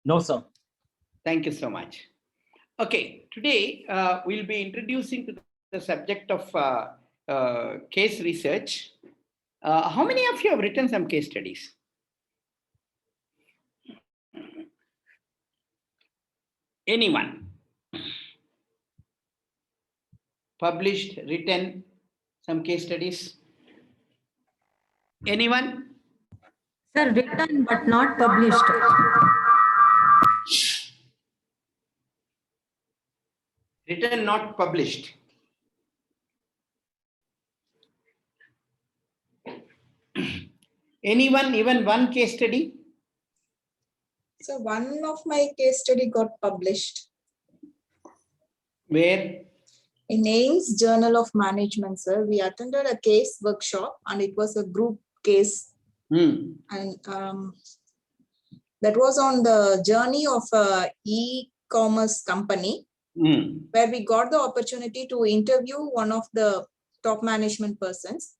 No, sir. Thank you so much. Okay, today we'll be introducing to the subject of case research. How many of you have written some case studies? Anyone? Published, written some case studies? Anyone? Sir, written but not published. Written, not published. Anyone, even one case study? So one of my case study got published Where? in AIMS Journal of Management, sir. We attended a case workshop and it was a group case. And that was on the journey of a e-commerce company where we got the opportunity to interview one of the top management persons.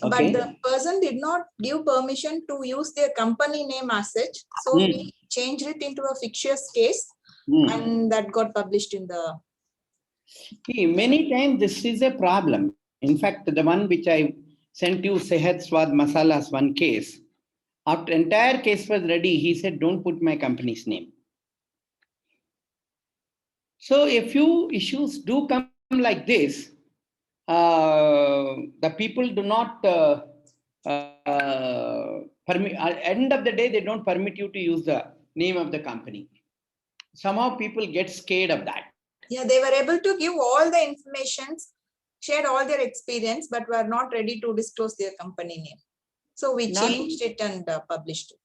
Okay. But the person did not give permission to use their company name as such. So we changed it into a fictitious case and that got published in the... See, many times this is a problem. In fact, the one which I sent you, Sehat Swad Masala's one case, after entire case was ready, he said, don't put my company's name. So a few issues do come like this. The people do not permit, at the end of the day, they don't permit you to use the name of the company. Somehow people get scared of that. Yeah, they were able to give all the information, shared all their experience, but were not ready to disclose their company name. So we changed it and published it.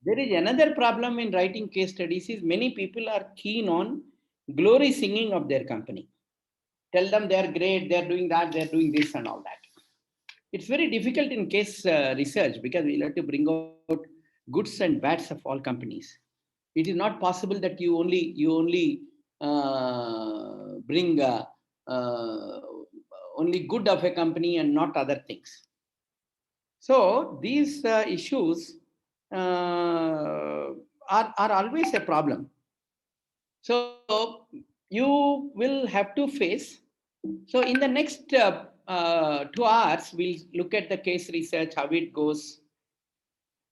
There is another problem in writing case studies is many people are keen on glory singing of their company. Tell them they are great, they are doing that, they are doing this and all that. It's very difficult in case research because we'll have to bring out goods and bads of all companies. It is not possible that you only bring only good of a company and not other things. So these issues are always a problem. So you will have to face. So in the next 2 hours, we'll look at the case research, how it goes.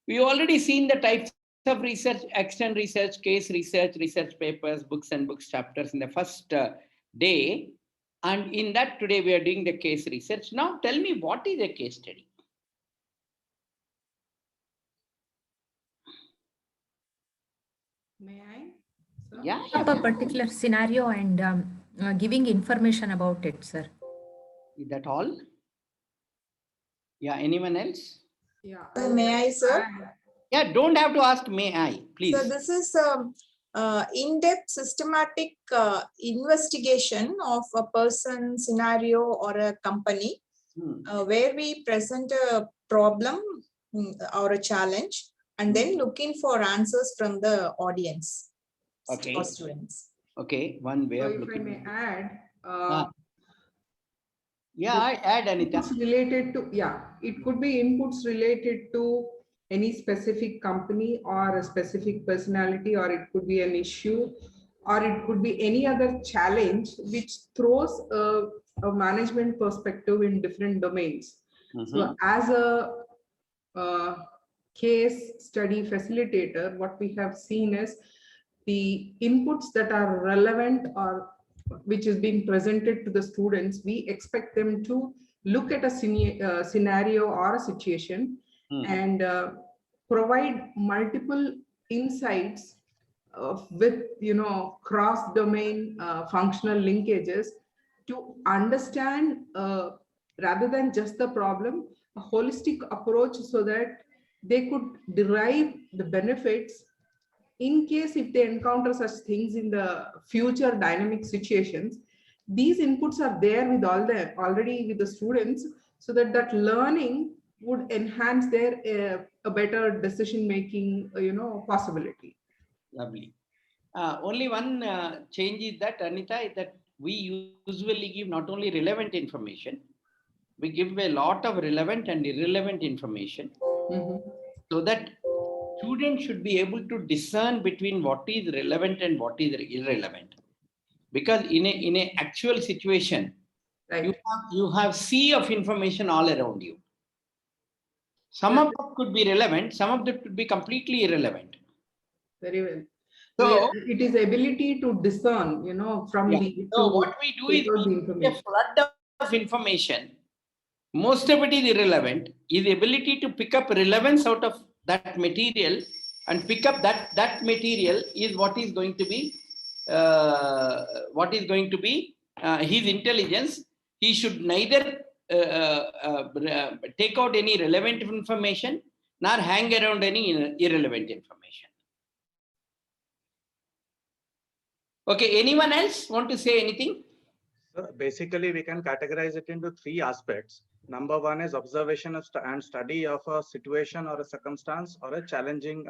We've already seen the types of research, external research, case research, research papers, books and books chapters in the first day. And in that today we are doing the case research. Now tell me, what is a case study? May I? Sir? Yeah. Up a particular scenario and giving information about it, sir. Is that all? Yeah, anyone else? Yeah. May I, sir? Yeah, don't have to ask may I, please. So this is in-depth systematic investigation of a person, scenario or a company where we present a problem or a challenge and then looking for answers from the audience or students. Okay, one way So of if I looking. may add, Yeah, I add Anita. inputs related to, it could be inputs related to any specific company or a specific personality, or it could be an issue, or it could be any other challenge which throws a management perspective in different domains. So as a case study facilitator, what we have seen is the inputs that are relevant or which is being presented to the students, we expect them to look at a scenario or a situation and provide multiple insights with cross-domain functional linkages to understand rather than just the problem, a holistic approach so that they could derive the benefits in case if they encounter such things in the future dynamic situations. These inputs are there with already with the students, so that learning would enhance their a better decision making possibility. Lovely. Only one change is that, Anita, is that we usually give not only relevant information, we give a lot of relevant and irrelevant information so that student should be able to discern between what is relevant and what is irrelevant. Because in a actual situation, Right. you have sea of information all around you. Some of them could be relevant, some of them could be completely irrelevant. Very well. So, it is ability to discern, from yeah. the. So to what we do is take out the we get a information. flood of information. Most of it is irrelevant. Is the ability to pick up relevance out of that material and pick up that material is what is going to be his intelligence. He should neither take out any relevant information nor hang around any irrelevant information. Okay, anyone else want to say anything? So basically, we can categorize it into 3 aspects. Number 1 is observation and study of a situation or a circumstance or a challenging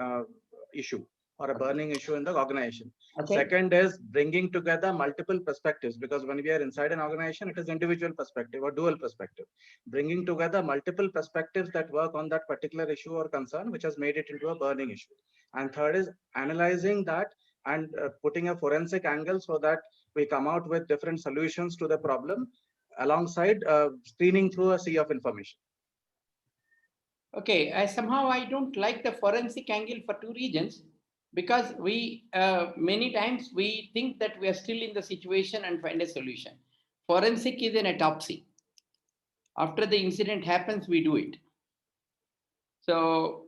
issue or a burning issue in the organization. Okay. Second is bringing together multiple perspectives, because when we are inside an organization, it is individual perspective or dual perspective. Bringing together multiple perspectives that work on that particular issue or concern, which has made it into a burning issue. And third is analyzing that and putting a forensic angle so that we come out with different solutions to the problem alongside screening through a sea of information. Okay, I don't like the forensic angle for 2 reasons. Because we many times we think that we are still in the situation and find a solution. Forensic is an autopsy. After the incident happens, we do it. So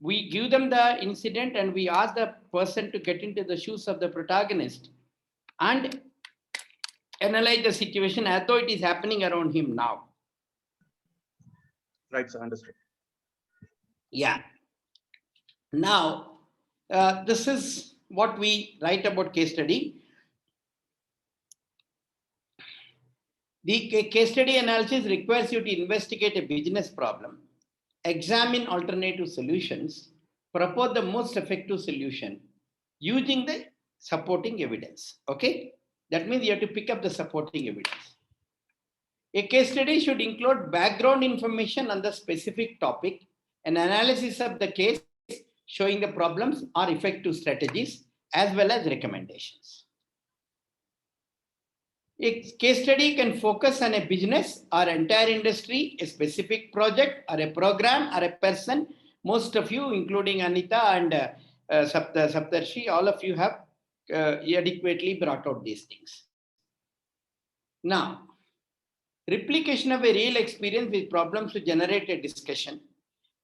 we give them the incident and we ask the person to get into the shoes of the protagonist and analyze the situation as though it is happening around him now. Right, sir, understood. Yeah. Now, this is what we write about case study. The case study analysis requires you to investigate a business problem, examine alternative solutions, propose the most effective solution using the supporting evidence. Okay, that means you have to pick up the supporting evidence. A case study should include background information on the specific topic, an analysis of the case showing the problems or effective strategies, as well as recommendations. A case study can focus on a business or entire industry, a specific project or a program or a person. Most of you, including Anita and Saptarshi, all of you have adequately brought out these things. Now, replication of a real experience with problems to generate a discussion.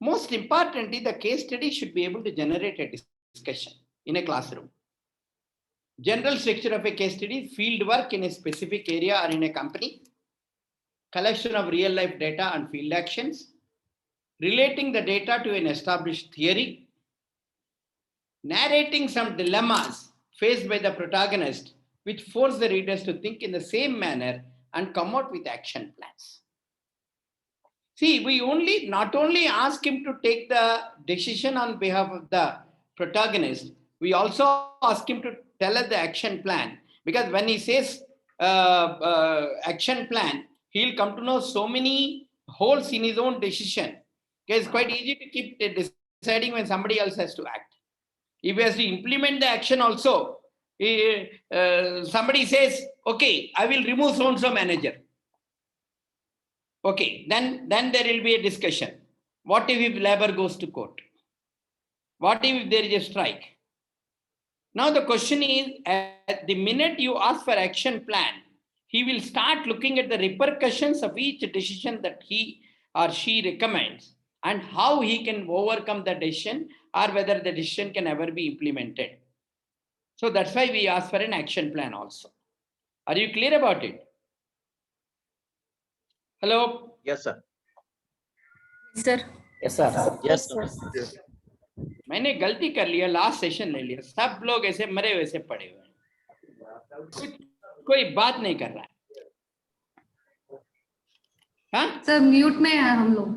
Most importantly, the case study should be able to generate a discussion in a classroom. General structure of a case study: field work in a specific area or in a company, collection of real life data and field actions, relating the data to an established theory, narrating some dilemmas faced by the protagonist, which force the readers to think in the same manner and come out with action plans. See, we not only ask him to take the decision on behalf of the protagonist, we also ask him to tell us the action plan. Because when he says action plan, he'll come to know so many holes in his own decision. Okay, it's quite easy to keep deciding when somebody else has to act. If he has to implement the action also, somebody says, okay, I will remove so-and-so manager. Okay, then there will be a discussion. What if labor goes to court? What if there is a strike? Now the question is, at the minute you ask for action plan, he will start looking at the repercussions of each decision that he or she recommends and how he can overcome the decision or whether the decision can ever be implemented. So that's why we ask for an action plan also. Are you clear about it? Hello? Yes, sir. Sir, Yes, sir. Yes, sir. मैंने गलती कर लिया, last session ले लिया, सब लोग ऐसे मरे वैसे पड़े हुए हैं, कोई बात नहीं कर रहा है. हाँ सर म्यूट में है हम लोग.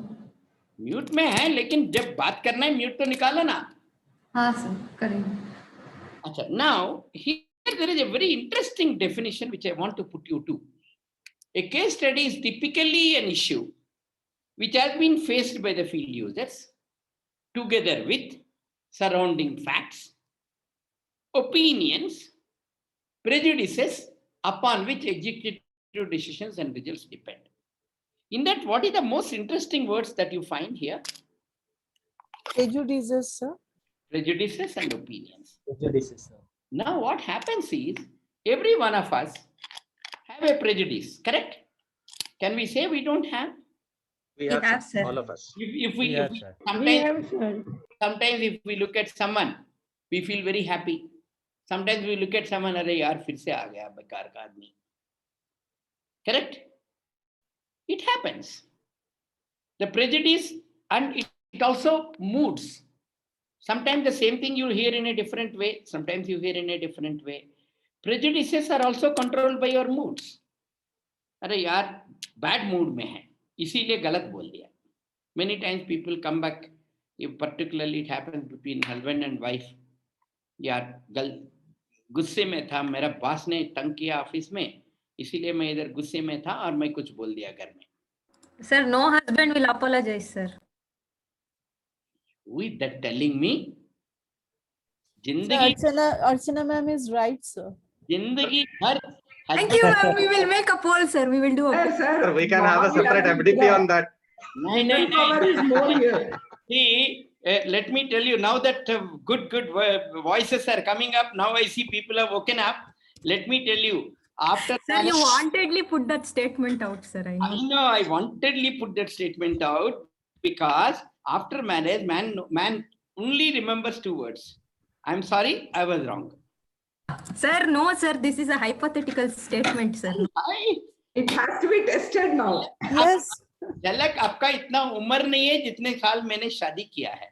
म्यूट में है, लेकिन जब बात करना है म्यूट तो निकालो ना. हाँ सर करेंगे. अच्छा, now here there is a very interesting definition which I want to put you to. A case study is typically an issue which has been faced by the field users together with surrounding facts, opinions, prejudices upon which executive decisions and results depend. In that, what is the most interesting words that you find here? Prejudices, sir. Prejudices and opinions. Prejudices, sir. Now, what happens is every one of us have a prejudice, correct? Can we say we don't have? We We have, have, sir, sir. all of us. If we Yes, sir. sometimes if we look at someone, we feel very happy. Sometimes we look at someone, अरे यार फिर से आ गया बेकार का आदमी. Correct? It happens. The prejudice, and it also moods. Sometimes the same thing you hear in a different way. Sometimes you hear in a different way. Prejudices are also controlled by your moods. अरे यार bad mood में है, इसीलिए गलत बोल दिया. Many times people come back, if particularly it happens between husband and wife. यार गुस्से में था, मेरा बॉस ने तंग किया ऑफिस में, इसीलिए मैं इधर गुस्से में था और मैं कुछ बोल दिया घर में. Sir, no husband will apologize, sir. Who is that telling me? Sir, जिंदगी Archana ma'am is right, sir. जिंदगी भर Thank you, ma'am. We will make a poll, sir. We will do a poll. Sir, we can have a separate MDP on that. नहीं Power is more here. See, let me tell you, now that good voices are coming up, now I see people have woken up. Let me tell you, after Sir, you wantedly put that statement out, sir. I know. I wantedly put that statement out because after marriage, man only remembers 2 words. I'm sorry, I was wrong. Sir, no, sir. This is a hypothetical statement, sir. It has to be tested now. Yes. झलक आपका इतना उम्र नहीं है जितने साल मैंने शादी किया है.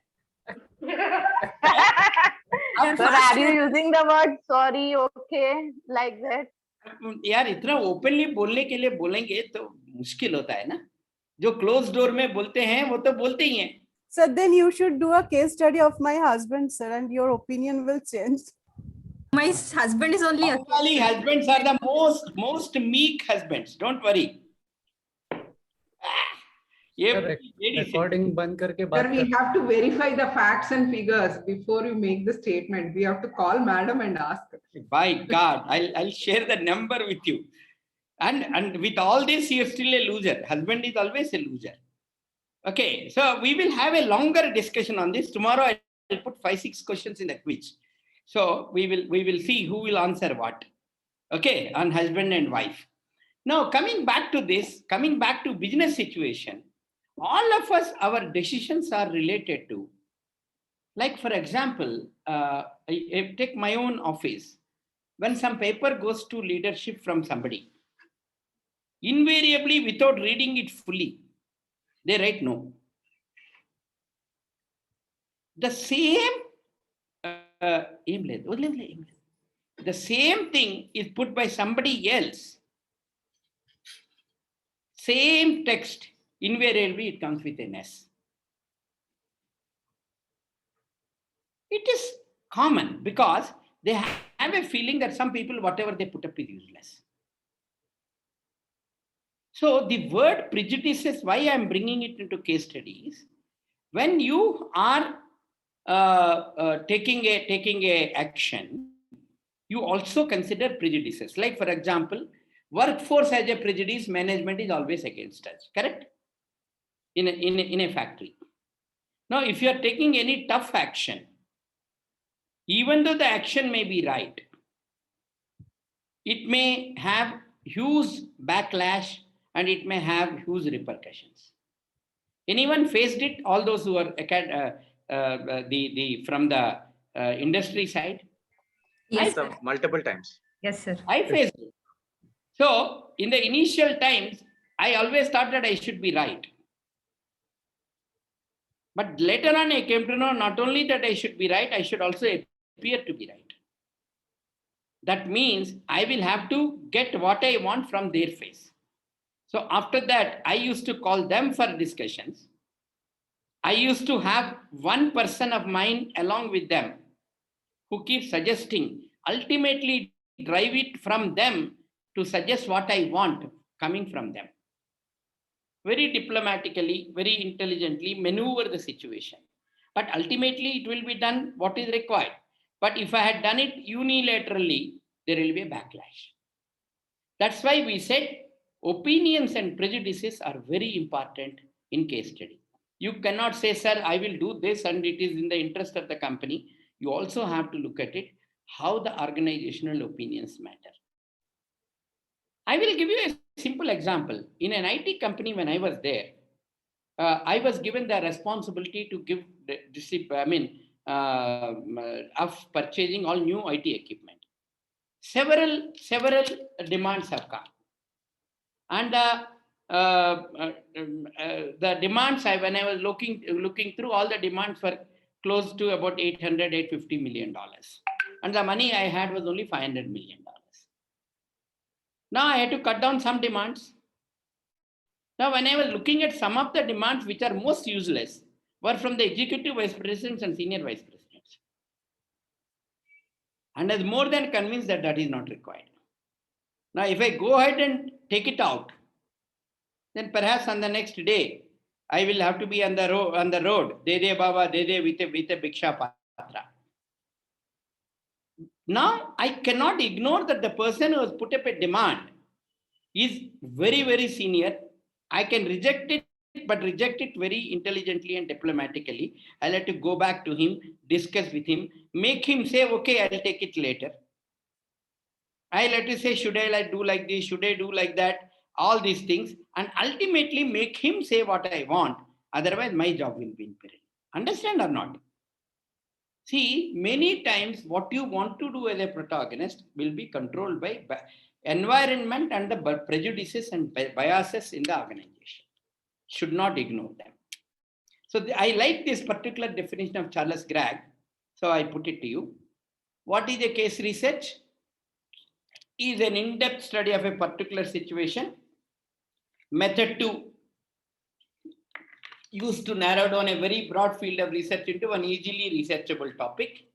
Sir, are you using the word sorry, okay, like that? यार इतना ओपनली बोलने के लिए बोलेंगे तो मुश्किल होता है ना. जो क्लोज डोर में बोलते हैं वो तो बोलते ही हैं. Sir, then you should do a case study of my husband, sir, and your opinion will change. My husband is only a Bengali husbands are the most meek husbands. Don't worry. ये Recording बंद करके बात Sir, we have to verify the facts and figures before you make the statement. We have to call madam and ask. By God, I'll share the number with you. And with all this, you're still a loser. Husband is always a loser. Okay, so we will have a longer discussion on this. Tomorrow I'll put 5-6 questions in the quiz. So we will see who will answer what. Okay, on husband and wife. Now coming back to this, coming back to business situation, all of us, our decisions are related to, like for example, I take my own office. When some paper goes to leadership from somebody, invariably without reading it fully, they write no. The same the same thing is put by somebody else. Same text, invariably it comes with an S. It is common because they have a feeling that some people, whatever they put up is useless. So the word prejudices, why I am bringing it into case studies, when you are taking a action, you also consider prejudices. Like for example, workforce has a prejudice, management is always against us, correct? In a factory. Now, if you are taking any tough action, even though the action may be right, it may have huge backlash and it may have huge repercussions. Anyone faced it? All those who are from the industry side? Yes, sir. Multiple times. Yes, sir. I faced it. So in the initial times, I always thought that I should be right. But later on, I came to know not only that I should be right, I should also appear to be right. That means I will have to get what I want from their face. So after that, I used to call them for discussions. I used to have one person of mine along with them who keeps suggesting, ultimately drive it from them to suggest what I want coming from them. Very diplomatically, very intelligently maneuver the situation. but ultimately it will be done what is required. But if I had done it unilaterally, there will be a backlash. That's why we said opinions and prejudices are very important in case study. You cannot say, sir, I will do this and it is in the interest of the company. You also have to look at it, how the organizational opinions matter. I will give you a simple example. In an IT company, when I was there, I was given the responsibility to give of purchasing all new IT equipment. Several demands have come, and the demands when I was looking through, all the demands were close to about $850 million, and the money I had was only $500 million. Now I had to cut down some demands. Now, when I was looking at some of the demands which are most useless, were from the executive vice presidents and senior vice presidents. And I was more than convinced that that is not required. Now, if I go ahead and take it out, then perhaps on the next day, I will have to be on the road, Dede Baba, Dede with a Bhiksha Patra. Now, I cannot ignore that the person who has put up a demand is very, very senior. I can reject it, but reject it very intelligently and diplomatically. I'll have to go back to him, discuss with him, make him say, okay, I'll take it later. I'll have to say, should I do like this? Should I do like that? All these things, and ultimately make him say what I want. Otherwise, my job will be in peril. Understand or not? See, many times what you want to do as a protagonist will be controlled by environment and the prejudices and biases in the organization. Should not ignore them. So I like this particular definition of Charles Gregg. So I put it to you. What is a case research? Is an in-depth study of a particular situation. Method 2, used to narrow down a very broad field of research into an easily researchable topic.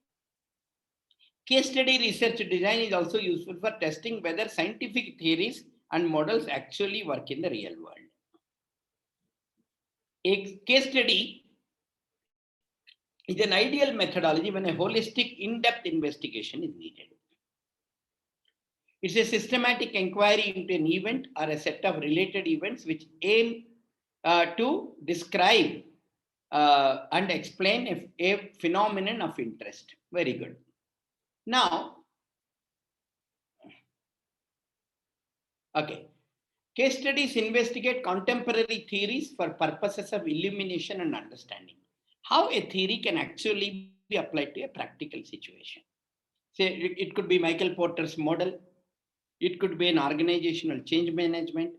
Case study research design is also useful for testing whether scientific theories and models actually work in the real world. A case study is an ideal methodology when a holistic, in-depth investigation is needed. It's a systematic inquiry into an event or a set of related events which aim to describe and explain a phenomenon of interest. Very good. Now, okay. Case studies investigate contemporary theories for purposes of illumination and understanding. How a theory can actually be applied to a practical situation. Say it could be Michael Porter's model. It could be an organizational change management.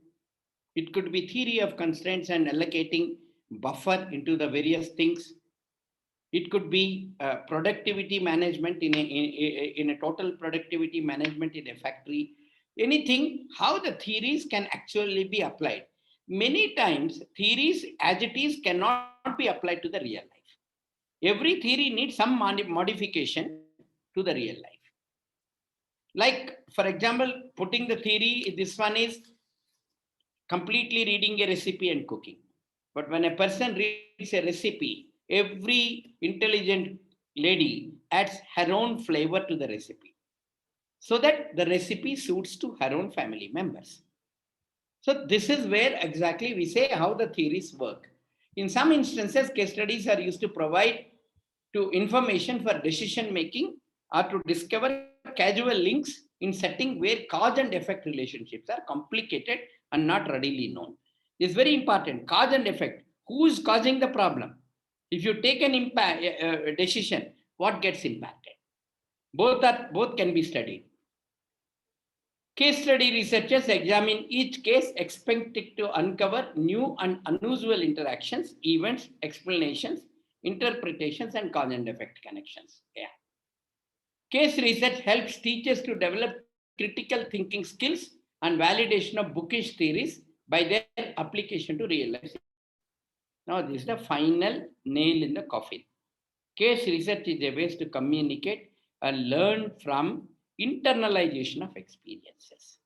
It could be theory of constraints and allocating buffer into the various things. It could be productivity management in a total productivity management in a factory. Anything, how the theories can actually be applied. Many times, theories as it is cannot be applied to the real life. Every theory needs some modification to the real life. Like, for example, putting the theory, this one is completely reading a recipe and cooking. But when a person reads a recipe, every intelligent lady adds her own flavor to the recipe so that the recipe suits to her own family members. So this is where exactly we say how the theories work. In some instances, case studies are used to provide to information for decision making or to discover causal links in setting where cause and effect relationships are complicated and not readily known. It's very important. Cause and effect. Who is causing the problem? If you take an decision, what gets impacted? Both can be studied. Case study researchers examine each case expecting to uncover new and unusual interactions, events, explanations, interpretations, and cause and effect connections. Yeah. Case research helps teachers to develop critical thinking skills and validation of bookish theories by their application to real life. Now, this is the final nail in the coffin. Case research is a way to communicate and learn from internalization of experiences.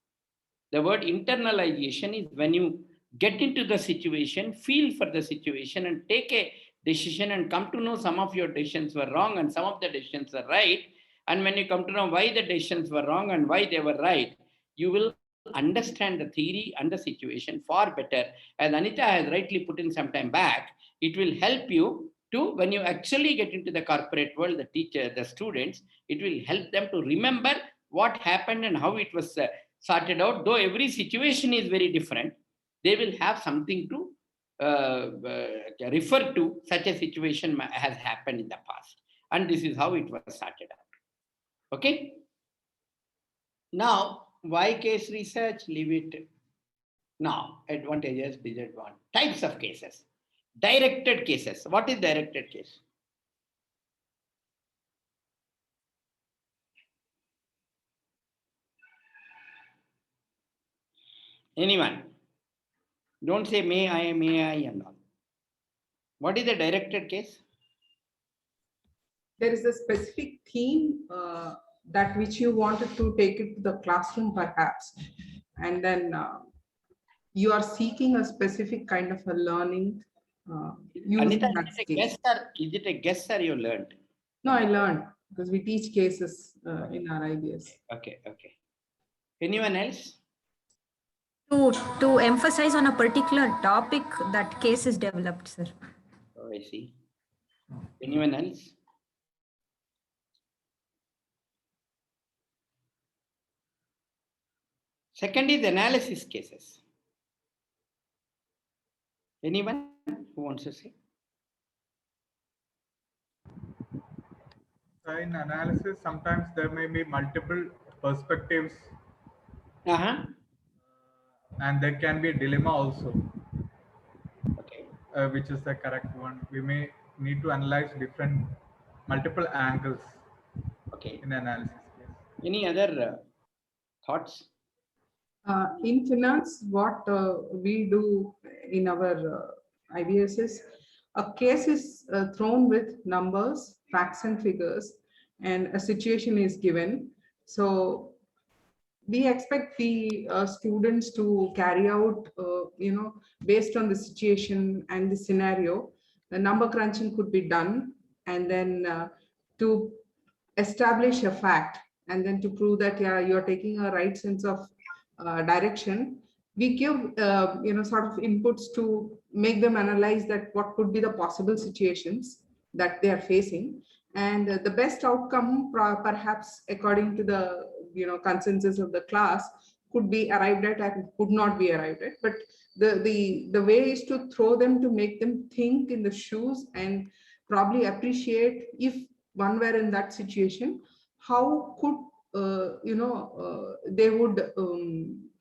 The word internalization is when you get into the situation, feel for the situation, and take a decision and come to know some of your decisions were wrong and some of the decisions are right. And when you come to know why the decisions were wrong and why they were right, you will understand the theory and the situation far better. As Anita has rightly put in some time back, it will help you to, when you actually get into the corporate world, the teacher, the students, it will help them to remember what happened and how it was sorted out. Though every situation is very different, they will have something to refer to. Such a situation has happened in the past, and this is how it was sorted out. Okay. Now, why case research? Leave it. Now, advantages, disadvantages, types of cases. Directed cases. What is directed case? Anyone? Don't say may I and all. What is the directed case? There is a specific theme that which you wanted to take it to the classroom perhaps, and then you are seeking a specific kind of a learning using Anita, that case. is it a guess or you learned? No, I learned because we teach cases in our IBS. Okay, okay. Anyone else? To emphasize on a particular topic, that case is developed, sir. Oh, I see. Anyone else? Second is analysis cases. Anyone who wants to say? In analysis, sometimes there may be multiple perspectives, and there can be a dilemma also, okay. Which is the correct one. We may need to analyze multiple angles, okay, in analysis. Yes. Any other thoughts? In finance, what we do in our IBS is a case is thrown with numbers, facts and figures, and a situation is given. So we expect the students to carry out, based on the situation and the scenario, the number crunching could be done, and then to establish a fact, and then to prove that you're taking a right sense of direction. We give sort of inputs to make them analyze that what could be the possible situations that they are facing, and the best outcome perhaps according to the consensus of the class could be arrived at and could not be arrived at. But the way is to throw them, to make them think in the shoes and probably appreciate, if one were in that situation, how could they would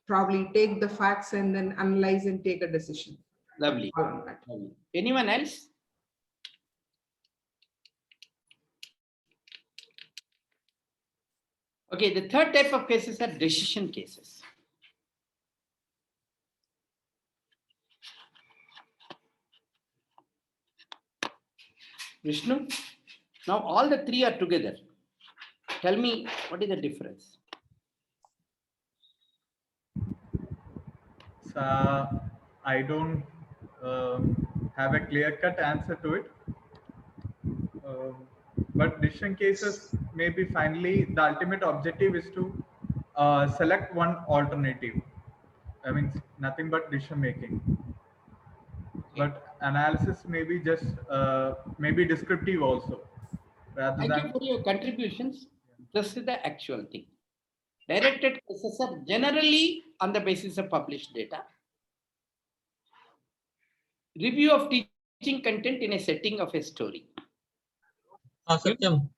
probably take the facts and then analyze and take a decision. Lovely. Lovely. Anyone else? Okay, the third type of cases are decision cases. Vishnu, now all the three are together. Tell me, what is the difference? I don't have a clear-cut answer to it. But decision cases, maybe finally the ultimate objective is to select one alternative. I mean, nothing but decision making. But analysis may be just maybe descriptive also. Thank you for your contributions. This is the actual thing. Directed cases are generally on the basis of published data. Review of teaching content in a setting of a story. Satyam.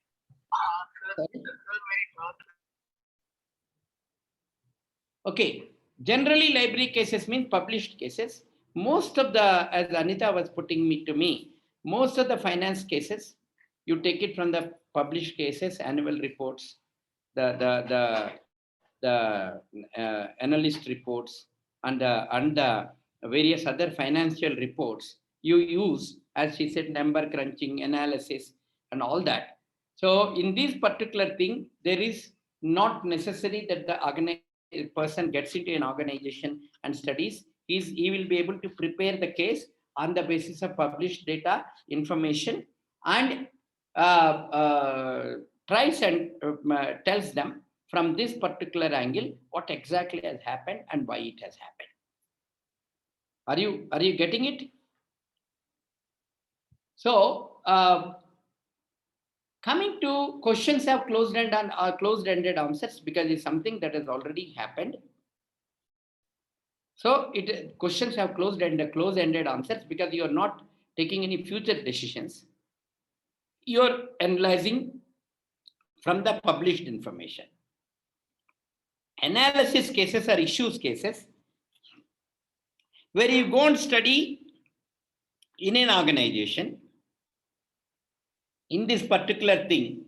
Okay, generally library cases means published cases. Most of the, as Anita was putting to me, most of the finance cases, you take it from the published cases, annual reports, the analyst reports, and the various other financial reports. You use, as she said, number crunching, analysis, and all that. So in this particular thing, there is not necessary that the person gets into an organization and studies. He will be able to prepare the case on the basis of published data, information, and tries and tells them from this particular angle what exactly has happened and why it has happened. Are you getting it? So coming to questions have closed-ended answers because it's something that has already happened. So questions have closed-ended answers because you are not taking any future decisions. You are analyzing from the published information. Analysis cases are issues cases where you go and study in an organization. In this particular thing,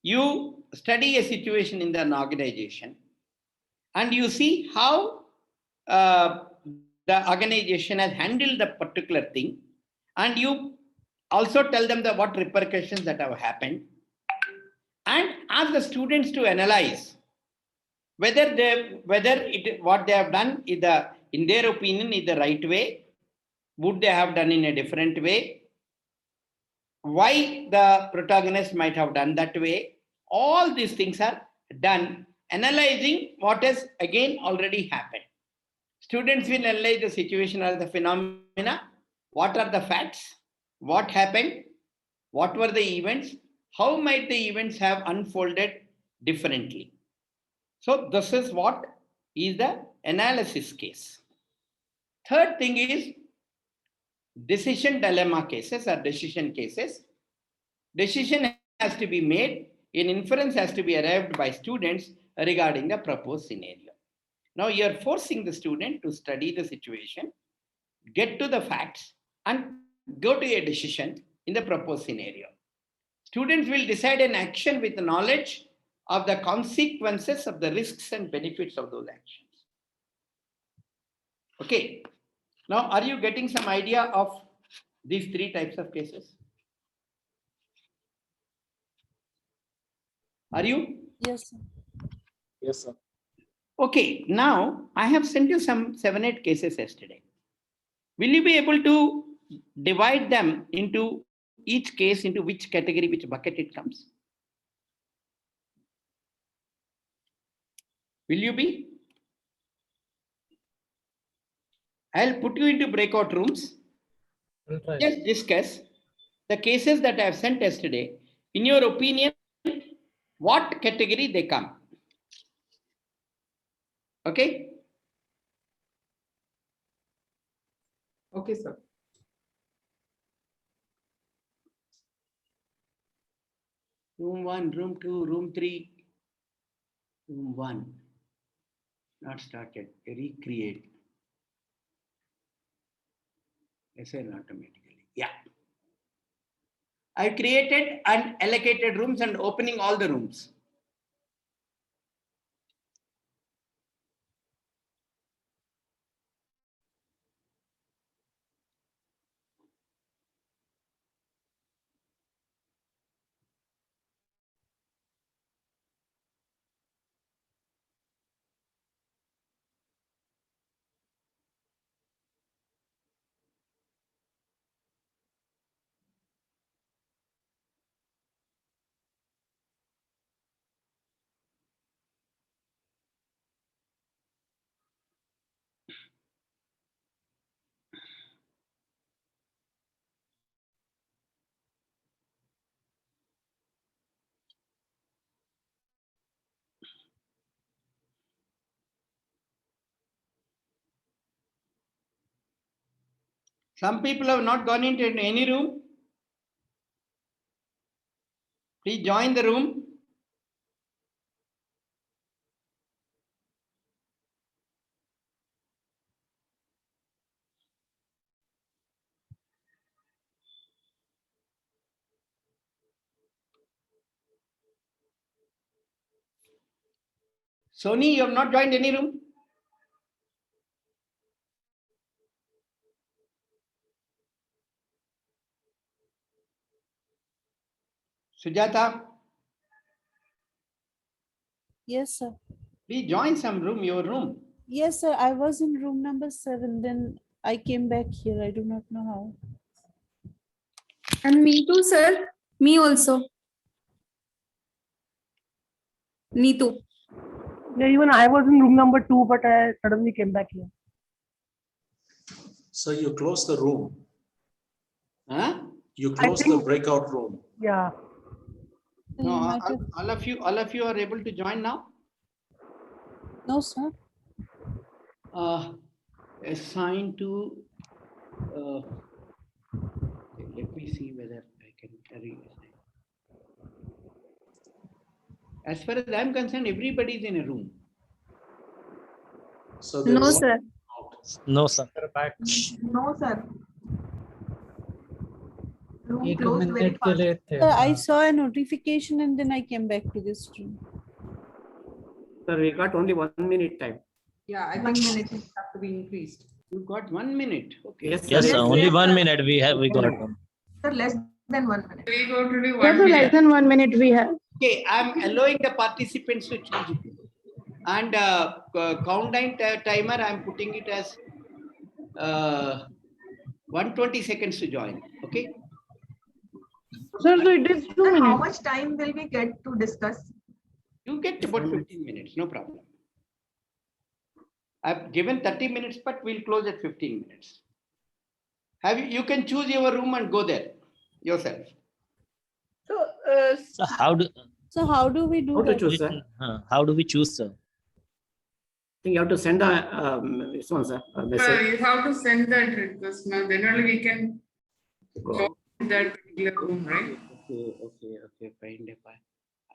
you study a situation in an organization and you see how the organization has handled the particular thing, and you also tell them what repercussions that have happened, and ask the students to analyze whether what they have done is in their opinion is the right way, would they have done in a different way, why the protagonist might have done that way. All these things are done analyzing what has again already happened. Students will analyze the situation as the phenomena, what are the facts, what happened, what were the events, how might the events have unfolded differently. So this is what is the analysis case. Third thing is decision dilemma cases or decision cases. Decision has to be made, an inference has to be arrived by students regarding the proposed scenario. Now you are forcing the student to study the situation, get to the facts, and go to a decision in the proposed scenario. Students will decide an action with the knowledge of the consequences of the risks and benefits of those actions. Okay. Now, are you getting some idea of these three types of cases? Are you? Yes, sir. Yes, sir. Okay, now I have sent you some 7-8 cases yesterday. Will you be able to divide them into each case into which category, which bucket it comes? Will you be? I'll put you into breakout rooms. Just discuss the cases that I have sent yesterday. In your opinion, what category they come? Okay? Okay, sir. Room 1, room 2, room 3, room 1. Not started. Recreate. Assign automatically. Yeah. I created and allocated rooms and opening all the rooms. Some people have not gone into any room. Please join the room. Sony, you have not joined any room? Sujata, Yes, sir. please join some room, your room. Yes, sir. I was in room number 7. Then I came back here. I do not know how. And me too, sir. Me also. Me too. Yeah, even I was in room number 2, but I suddenly came back here. So you close the room. Huh? You close the breakout room. Yeah. No, all of you are able to join now? No, sir. Assign to, okay, let me see whether I can carry. As far as I'm concerned, everybody is in a room. So No, sir. No, sir. No, sir. Room 1 closed very minute के fast. लिए थे. Sir, I saw a notification and then I came back to this room. Sir, we got only 1 minute time. Yeah, I think minutes have to be increased. You got 1 minute. Okay. Yes, Yes, sir. sir. Only 1 minute we got. Sir, less than 1 minute. We go to the Yeah, so less than 1 minute we have. Okay, I'm allowing the participants to choose it. And countdown timer, I'm putting it as 120 seconds to join. Okay. Sir, so it is 2 Sir, how minutes. much time will we get to discuss? You get about 15 minutes, no problem. I've given 30 minutes, but we'll close at 15 minutes. You can choose your room and go there yourself. So, So how do we do How to that? choose, sir? how do we choose, sir? I think you have to send a this one, sir, a Well, message. you have to send that request now. Then only we can go to that particular room, right? Okay, fine.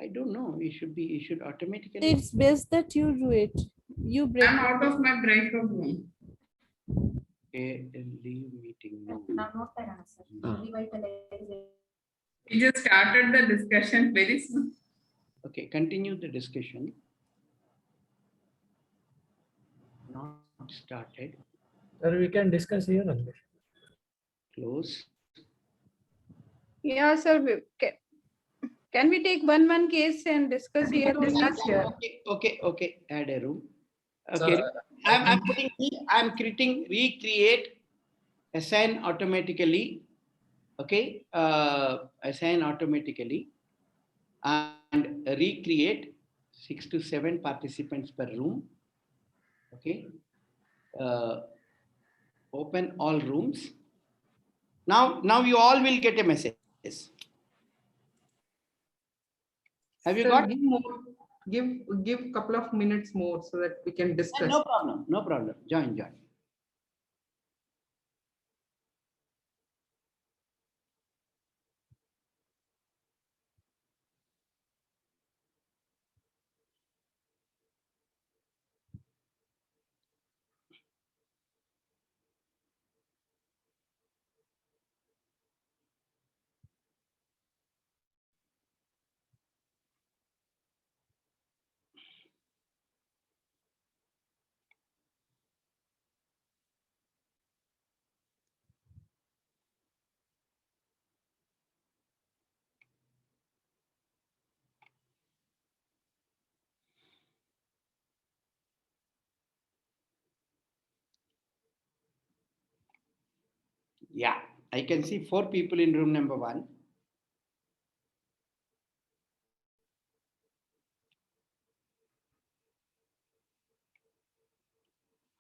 I don't know. It should automatically. It's best that you do it. You break. I'm out of my breakout room. Okay, leave meeting. No. We just started the discussion very soon. Okay, continue the discussion. Not started. Sir, we can discuss here only. Close. Yeah, sir. Can we take one case and discuss here? Okay. Add a room. Okay. I'm creating recreate, assign automatically. Okay. Assign automatically and recreate 6 to 7 participants per room. Okay. Open all rooms. Now you all will get a message. Have you Sir, got? give more, give couple of minutes more so that we can discuss. No problem. Join. Yeah, I can see 4 people in room number 1.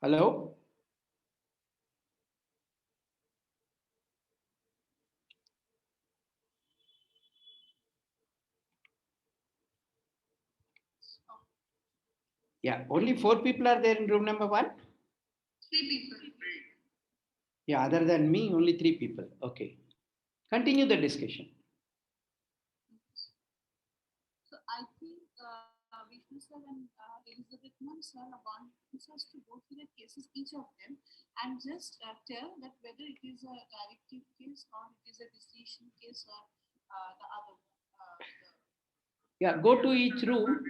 Hello? Yeah, only 4 people are there in room number 1? 3 people. Yeah, other than me, only 3 people. Okay. Continue the discussion. So I think Vishnu sir and Elizabeth ma'am sir wants us to go through the cases, each of them, and just tell that whether it is a directive case or it is a decision case or the other. Yeah, go to each room.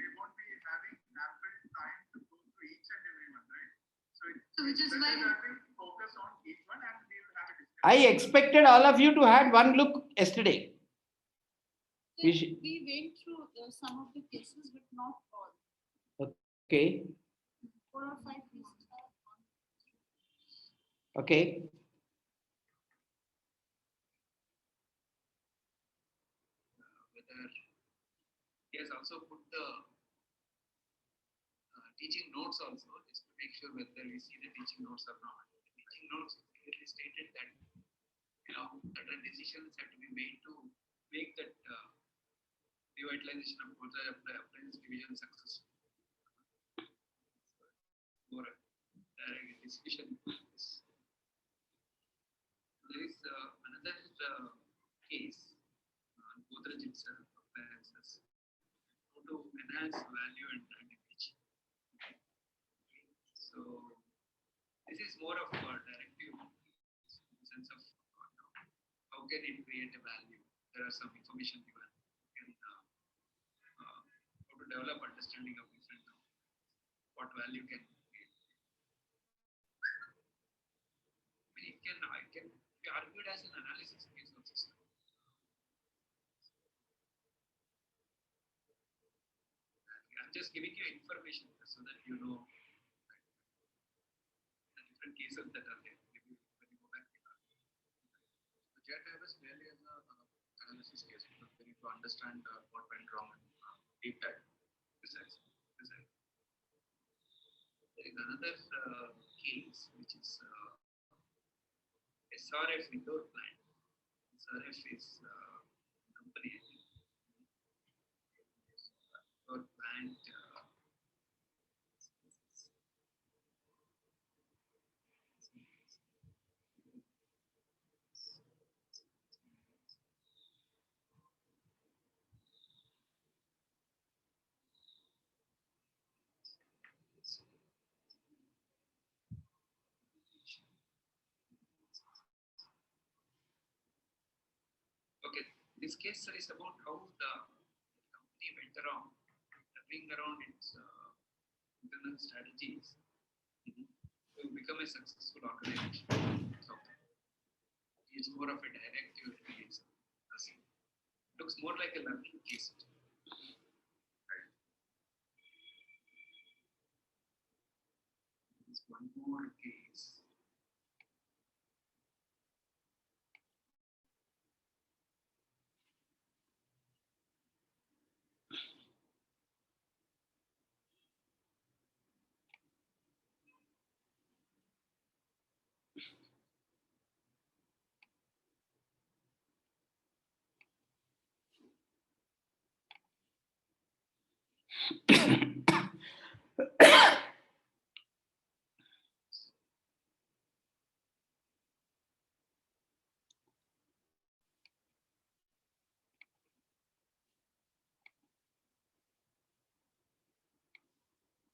So which is why I expected all of you to had one look yesterday. we went through some of the cases, but not all. Okay. 4 or 5 cases. Okay. Whether he has also put the teaching notes also, just to make sure whether we see the teaching notes or not. The teaching notes clearly stated that certain decisions have to be made to make that revitalization of Kotra appliance division successful. More direct discussion. There is another case on Godrej itself, appliances, how to enhance value and brand image. So this is more of a directive in the sense of how can it create a value. There are some information given. Can how to develop understanding of different what value can create. I mean, it can be argued as an analysis case of system. I'm just giving you information so that you know the different cases that are there. Maybe when you go back to the JATAB is really as an analysis case because we need to understand what went wrong and deep dive. Besides. There is another case which is SRF indoor plant. SRF is company indoor plant. Okay, this case is about how the company went around, turning around its internal strategies to become a successful organization. So it's more of a directive case. Looks more like a learning case. Right. There's one more case.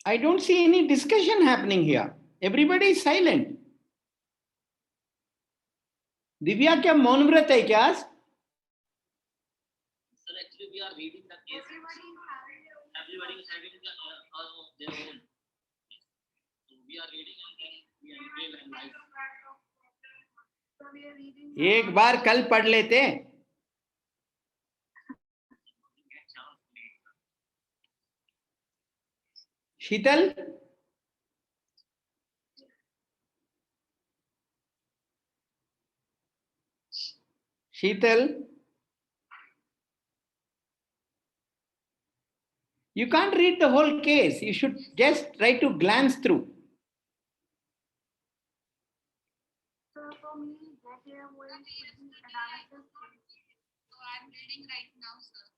I don't see any discussion happening here. Everybody is silent. Divya क्या मौन व्रत है क्या? Sir, actually we are reading the case. Everybody is having their own. So we are reading and then we are analyze. एक बार कल पढ़ लेते. शीतल? Sheetal? You can't read the whole case. You should just try to glance through. So for me, that here was analysis. So I'm reading right now, sir.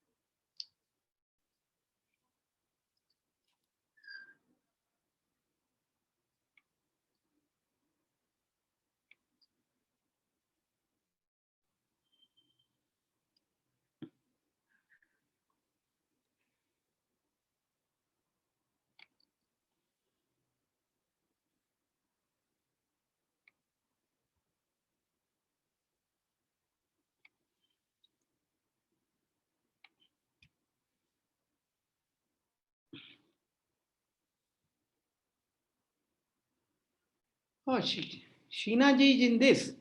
Oh, Sheena ji is in this.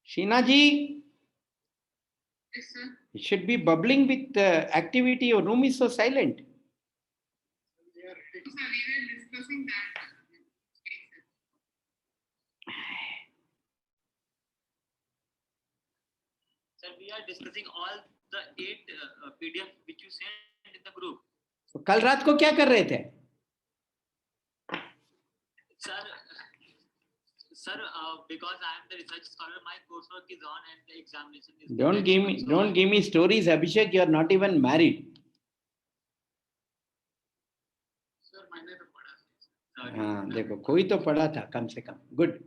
Sheena ji, Yes, sir. it should be bubbling with activity. Your room is so silent. Sir, we were discussing that. Sir, we are discussing all the 8 PDF which you sent in the group. कल रात को क्या कर रहे थे? Sir, because I am the research scholar, my coursework is on and the examination is. Don't give me stories, Abhishek. You are not even married. Sir, मैंने तो पढ़ा था. हाँ, देखो कोई तो पढ़ा था कम से कम. Good.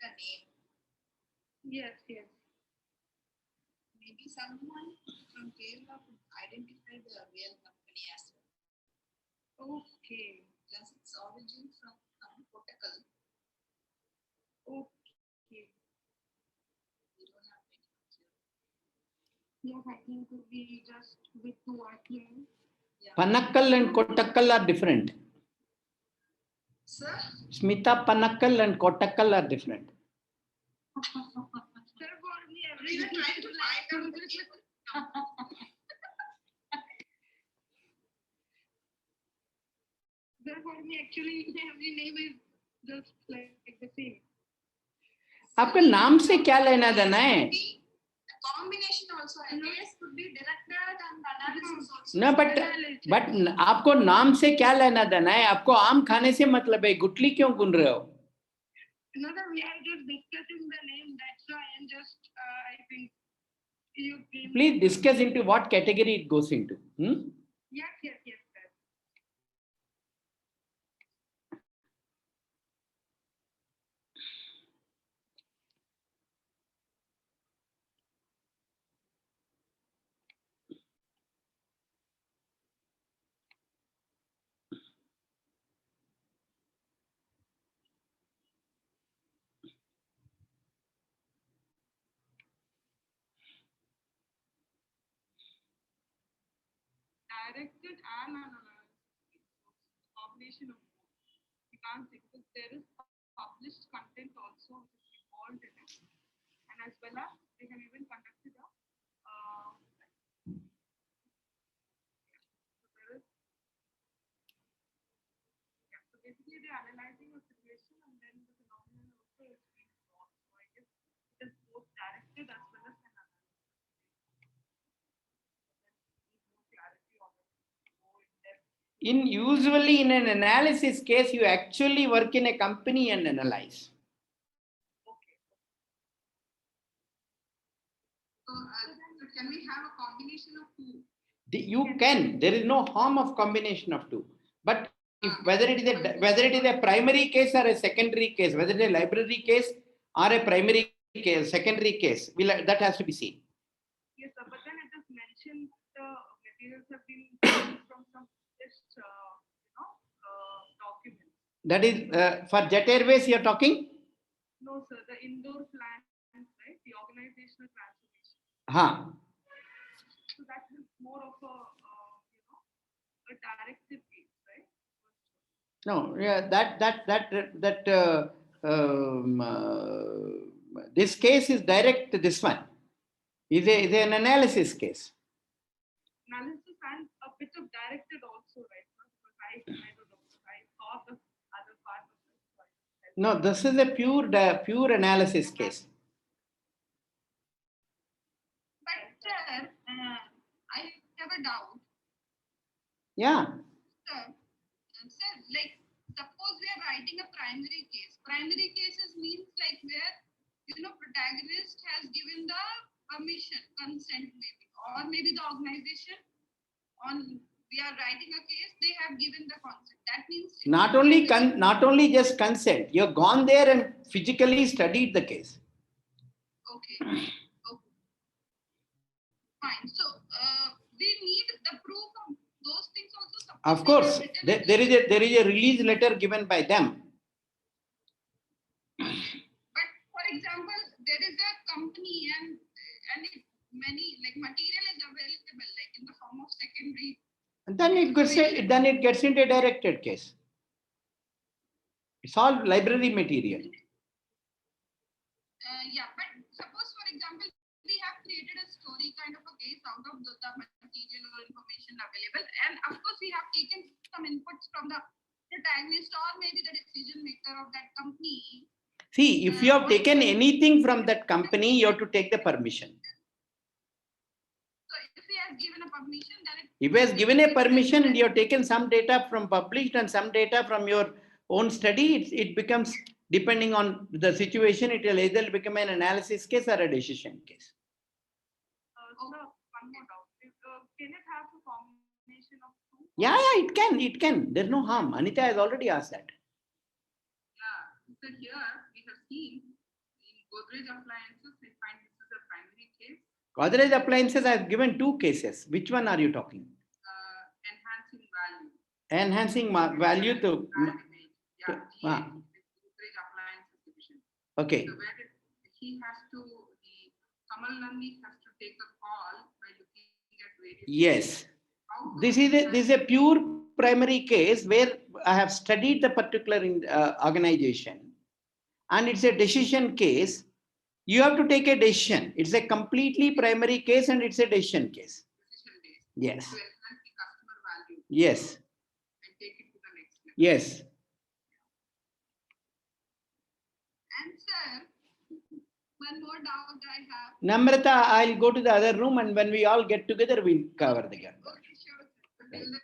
The name. Yes, yes. Maybe someone from Kerala could identify the real company as well. Okay. Plus its origin from Kottakkal. Okay. We don't have any idea. Yes, I think could be just with 2 or 3. Yeah. Panakkal and Kottakkal are different. Sir? Smita Panakkal and Kottakkal are different. Sir, for me, We were trying to find out the people. Sir, for me, actually, every name is just like the same. आपका नाम से क्या लेना देना है? Combination also. A case could be directed and analysis also. No, but आपको नाम से क्या लेना देना है? आपको आम खाने से मतलब है. गुटली क्यों गुन रहे हो? No, we are just discussing the name. That's why I'm just, I think, you came. Please discuss into what category it goes into. Yes, sir. Directed and analyzed. Combination of both. You can't say because there is published content also which is involved in it, and as well as they have even conducted a. So basically, they're analyzing a situation and then the phenomenon also is being solved. So I guess it is both directed as well as analyzed. Usually in an analysis case, you actually work in a company and analyze. So can we have a combination of 2? You can. There is no harm of combination of 2. But if whether it is a primary case or a secondary case, whether it is a library case or a primary case, secondary case, that has to be seen. Yes, sir, but then it is mentioned the materials have been taken from some documents. That is for Jet Airways you are talking? No, sir, the indoor plans, right? The organizational transformation. Huh. So that is more of a directive case, right? No, yeah, this case is direct. This one is an analysis case. Analysis and a bit of directed also, right? Because I don't know. I saw the other part of it. No, this is a pure analysis case. But I have a doubt. Yeah. Sir, like suppose we are writing a primary case. Primary cases means like where protagonist has given the permission, consent maybe, or maybe the organization we are writing a case, they have given the consent. That means not only just consent. You have gone there and physically studied the case. Okay. Fine. So we need the proof of those things also. Of course, there is a release letter given by them. But for example, there is a company Then it gets into a directed case. It's all library material. Yeah, but suppose, for example, we have created a story kind of a case out of the material or information available, and of course we have taken some inputs from the protagonist or maybe the decision maker of that company. See, if you have taken anything from that company, you have to take the permission. So if he has given a permission, then If he has given a permission and you have taken some data from published and some data from your own study, it becomes, depending on the situation, it will either become an analysis case or a decision case. one more doubt. Can it have a combination of two? Yeah, it can. There's no harm. Anita has already asked that. Yeah, so here we have seen in Godrej Appliances, we find this is a primary case. Godrej Appliances, I have given two cases. Which one are you talking? Enhancing value. Enhancing value to. Yeah, Godrej Appliances division. Okay. So where Kamal Nandi has to take a call by looking at various. Yes. This is a pure primary case where I have studied the particular organization, and it's a decision case. You have to take a decision. It's a completely primary case and it's a decision case. Yes. To enhance the customer value. Yes. And take it to the next level. Yes. And sir, one more doubt I have. Namrata, I'll go to the other room, and when we all get together, we'll cover the gap. Okay, sure. Right.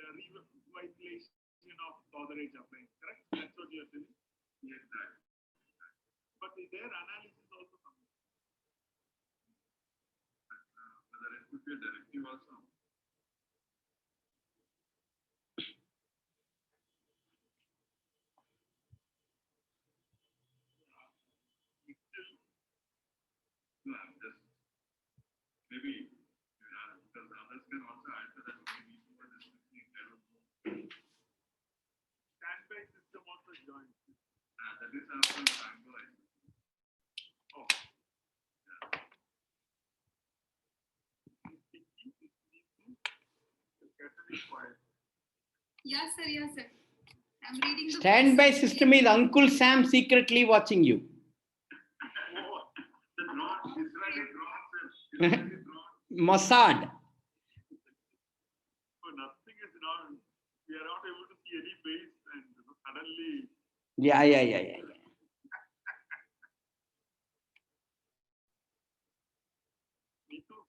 Revitalization of Godrej Appliances, correct? That's what you're saying? Yes, that. But their analysis also comes. Whether it could be a directive also. No, I'm just maybe because others can also answer that maybe for this standby system also joins. That is also standby. Oh. Yes, sir. Yes, sir. I'm reading the Standby system is Uncle Sam secretly watching you. Mossad. So nothing is now, we are not able to see any base and suddenly. Yeah. Me too.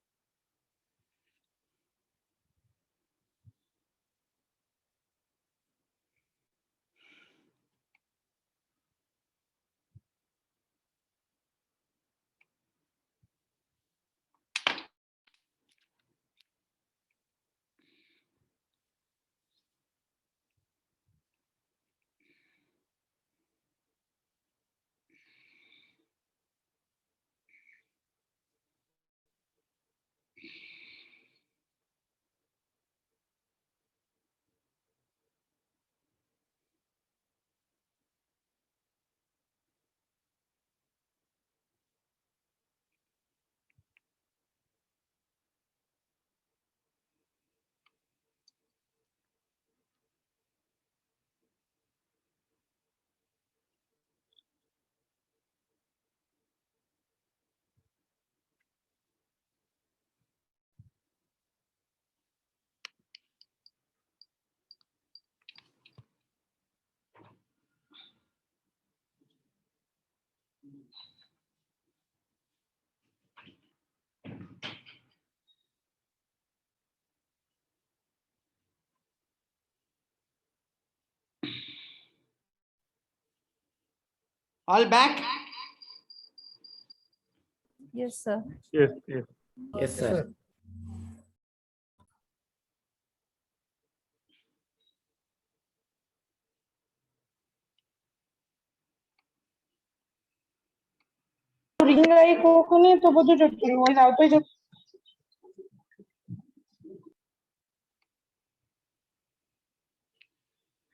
All back? Yes, sir. Yes, sir.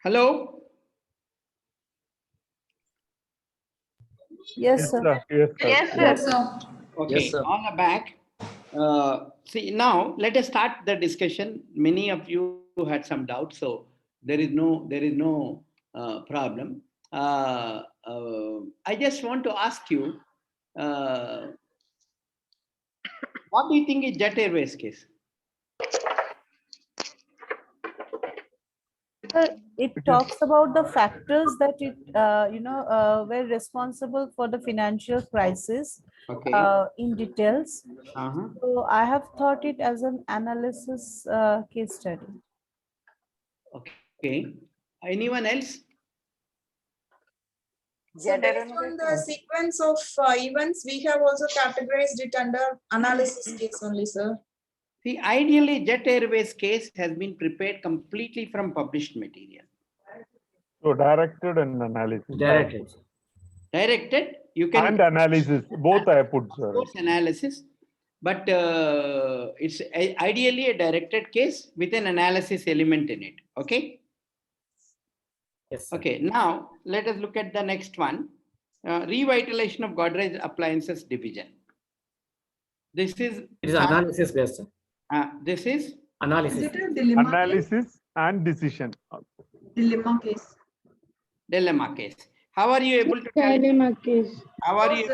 Hello? Yes, sir. Yes, sir. Okay, Yes, sir. all are back. See, now let us start the discussion. Many of you had some doubts, so there is no problem. I just want to ask you, what do you think is Jet Airways case? It talks about the factors that were responsible for the financial crisis Okay. in details. Uh-huh. So I have thought it as an analysis case study. Okay. Anyone else? So based on the sequence of events, we have also categorized it under analysis case only, sir. See, ideally, Jet Airways case has been prepared completely from published material. So directed and analysis. Directed, you can. And analysis, both I put, sir. Both analysis, but it's ideally a directed case with an analysis element in it. Okay. Yes. Okay. Now let us look at the next one. Revitalization of Godrej Appliances division. This is. It is analysis based. This is analysis. Analysis and decision. Dilemma case. Dilemma case. How are you able to tell? Dilemma case. How are you?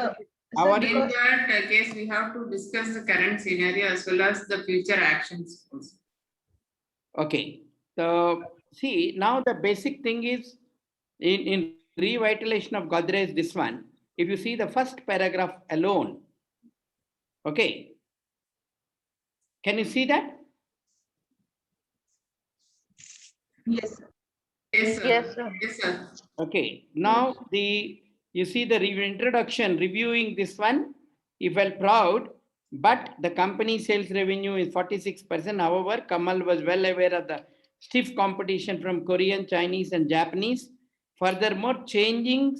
How are In you? that case, we have to discuss the current scenario as well as the future actions. Okay. So see, now the basic thing is in revitalization of Godrej, this one, if you see the first paragraph alone, okay. Can you see that? Yes. Yes, sir. Yes, sir. Yes, sir. Okay. Now you see the introduction reviewing this one. He felt proud, but the company sales revenue is 46%. However, Kamal was well aware of the stiff competition from Korean, Chinese, and Japanese. Furthermore, changing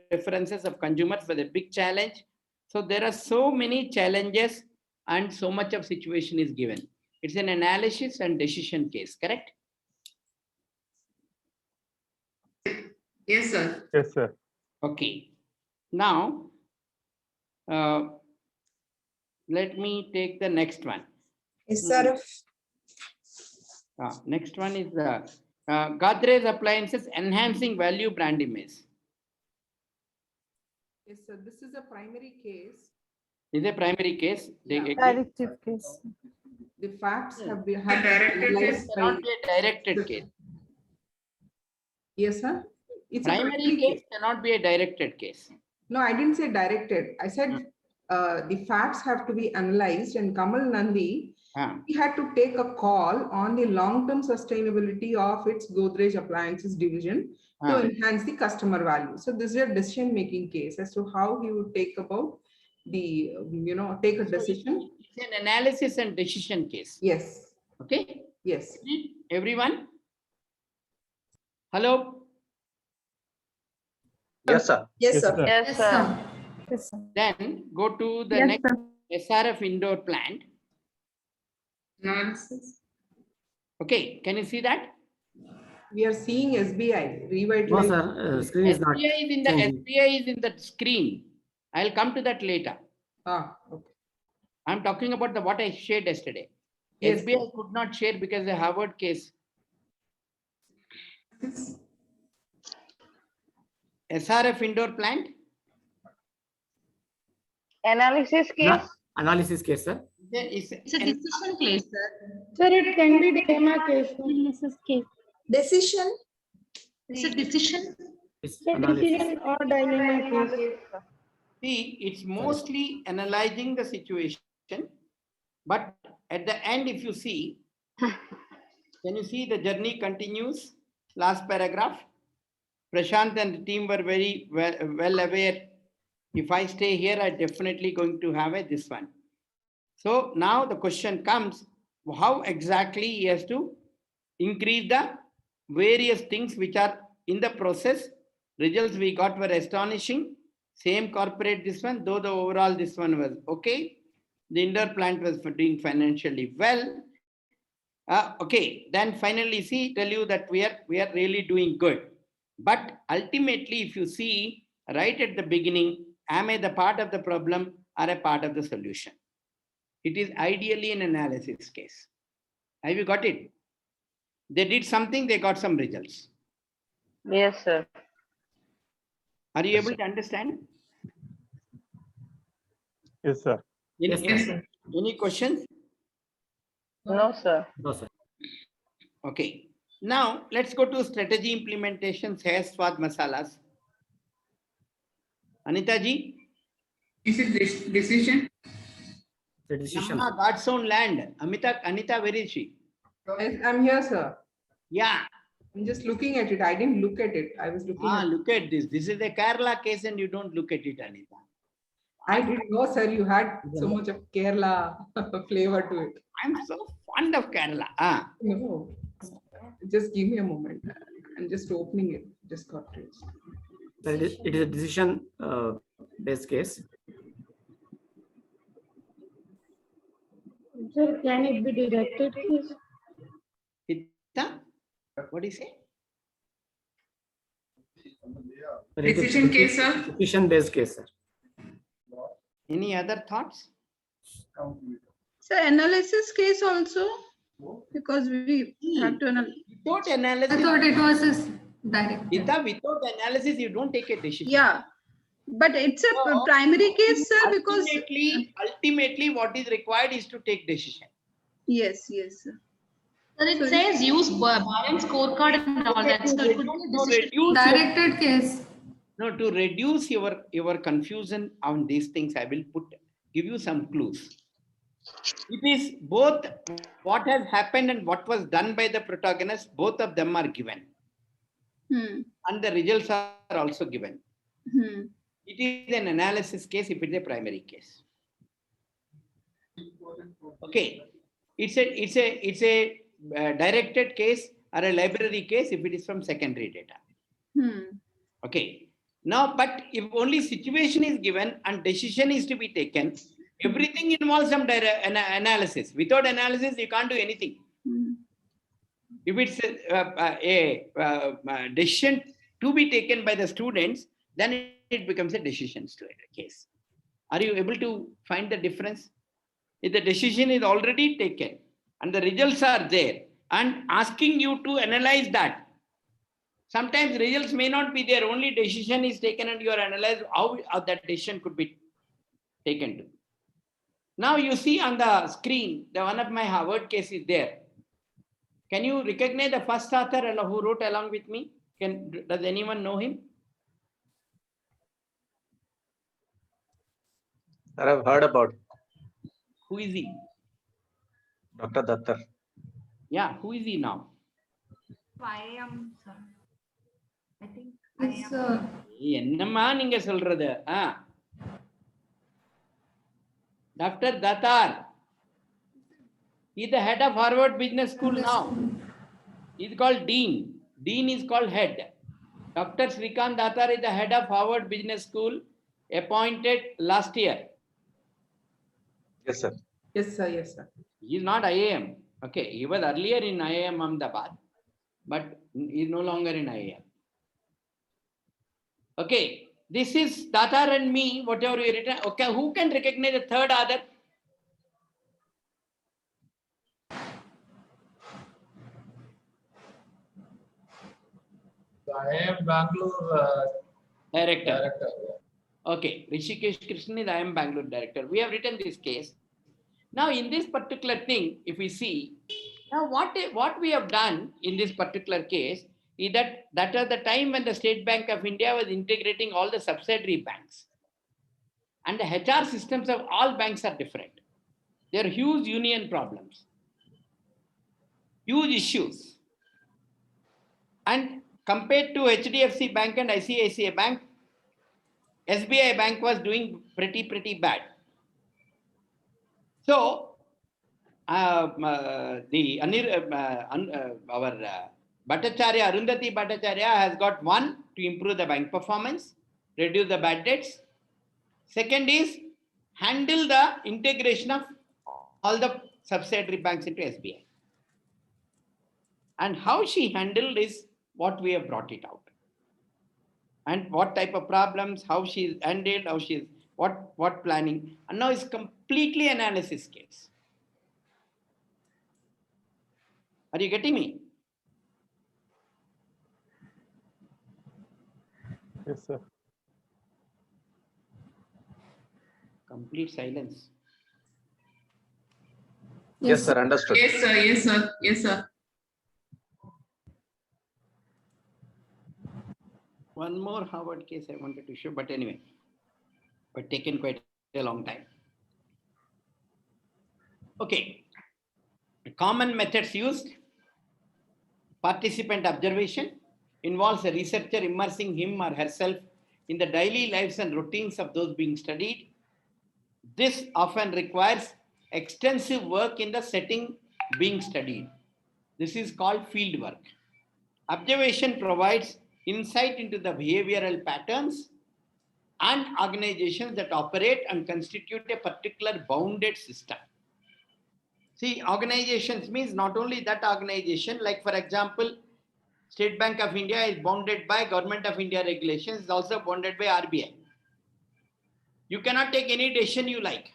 preferences of consumers was a big challenge. So there are so many challenges and so much of situation is given. It's an analysis and decision case, correct? Yes, sir. Yes, sir. Okay. Now, let me take the next one. Yes, sir. Next one is Godrej Appliances enhancing value brand image. Yes, sir. This is a primary case. Is a primary case. Directive case. The facts have been directed case cannot be a directed case. Yes, sir. It's primary case cannot be a directed case. No, I didn't say directed. I said the facts have to be analyzed, and Kamal Nandi, he had to take a call on the long-term sustainability of its Godrej Appliances division to enhance the customer value. So this is a decision-making case as to how he would take about the, take a decision. It's an analysis and decision case. Yes. Okay. Yes. Everyone? Hello? Yes, sir. Yes, sir. Yes, sir. Yes, sir. Then go to the Yes, next SRF indoor plant. Analysis. Okay, can you see that? We are seeing SBI revitalization. No, sir. Screen is not. SBI is in the screen. I'll come to that later. Okay. I'm talking about what I shared yesterday. Yes. SBI could not share because the Harvard case. SRF indoor plant. Analysis case. No, analysis case, sir. It's a decision case, sir. Sir, it can be dilemma case. Analysis case. Decision. It's a decision. It's So analysis. decision or dilemma case. See, it's mostly analyzing the situation, but at the end, if you see, can you see the journey continues? Last paragraph. Prashant and the team were very well aware. If I stay here, I'm definitely going to have this one. So now the question comes, how exactly he has to increase the various things which are in the process. Results we got were astonishing. Same corporate this one, though the overall this one was okay. The indoor plant was doing financially well. Okay, then finally tell you that we are really doing good. But ultimately, if you see right at the beginning, am I the part of the problem or a part of the solution? It is ideally an analysis case. Have you got it? They did something, they got some results. Yes, sir. Are you able to understand? Yes, sir. Any questions? No, sir. No, sir. Okay. Now, let's go to strategy implementation, hair swad masalas. Anita ji? Is it decision? The decision. God's own land. Anita, where is she? I'm here, sir. Yeah. I'm just looking at it. I didn't look at it. I was looking at Look at this. This is a Kerala case and you don't look at it, Anita. I didn't know, sir, you had so much of Kerala flavor to it. I'm so fond of Kerala. No, just give me a moment. I'm just opening it. Just got it. So it is a decision based case. Sir, can it be directed, please? What do you say? Decision case, sir. Decision based case, sir. Any other thoughts? Sir, analysis case also, because we have to analyze. Without analysis, I thought it was direct. Without analysis, you don't take a decision. Yeah, but it's a primary case, sir, because ultimately, what is required is to take decision. yes, sir. Sir, it says use balance scorecard and all that. So it could be Directed case. No, to reduce your confusion on these things, I will give you some clues. It is both what has happened and what was done by the protagonist, both of them are given. And the results are also given. It is an analysis case if it's a primary case. Okay. It's a directed case or a library case if it is from secondary data. Okay. Now, but if only situation is given and decision is to be taken, everything involves some analysis. Without analysis, you can't do anything. If it's a decision to be taken by the students, then it becomes a decision case. Are you able to find the difference? If the decision is already taken and the results are there and asking you to analyze that, sometimes results may not be there, only decision is taken and you are analyzed how that decision could be taken to. Now you see on the screen, one of my Harvard case is there. Can you recognize the first author who wrote along with me? Does anyone know him? Sir, I've heard about it. Who is he? Dr. Dattar. Yeah, who is he now? I am, sir. I think It's என்னம்மா நீங்க சொல்றது? Dr. Dattar. He's the head of Harvard Business School now. He's called Dean. Dean is called head. Dr. Srikant Dattar is the head of Harvard Business School, appointed last year. Yes, sir. Yes, sir. Yes, sir. He is not IAM. Okay, he was earlier in IAM Ahmedabad, but he is no longer in IAM. Okay, this is Dattar and me, whatever we written. Okay, who can recognize the third author? IIM Bangalore Director. Okay, Rishikesh Krishnan is IIM Bangalore director. We have written this case. Now, in this particular thing, if we see, now what we have done in this particular case is that at the time when the State Bank of India was integrating all the subsidiary banks, and the HR systems of all banks are different. There are huge union problems, huge issues. And compared to HDFC Bank and ICICI Bank, SBI Bank was doing pretty bad. So, our Bhattacharya, Arundhati Bhattacharya has got one, to improve the bank performance, reduce the bad debts. Second is handle the integration of all the subsidiary banks into SBI. And how she handled is what we have brought it out. And what type of problems, how she handled, how she is, what planning. And now it's completely analysis case. Are you getting me? Yes, sir. Complete silence. Yes, sir. Understood. Yes, sir. Yes, sir. Yes, sir. One more Harvard case I wanted to show, but anyway, but taken quite a long time. Okay. Common methods used. Participant observation involves a researcher immersing him or herself in the daily lives and routines of those being studied. This often requires extensive work in the setting being studied. This is called field work. Observation provides insight into the behavioral patterns and organizations that operate and constitute a particular bounded system. See, organizations means not only that organization, like for example, State Bank of India is bounded by Government of India regulations, is also bounded by RBI. You cannot take any decision you like.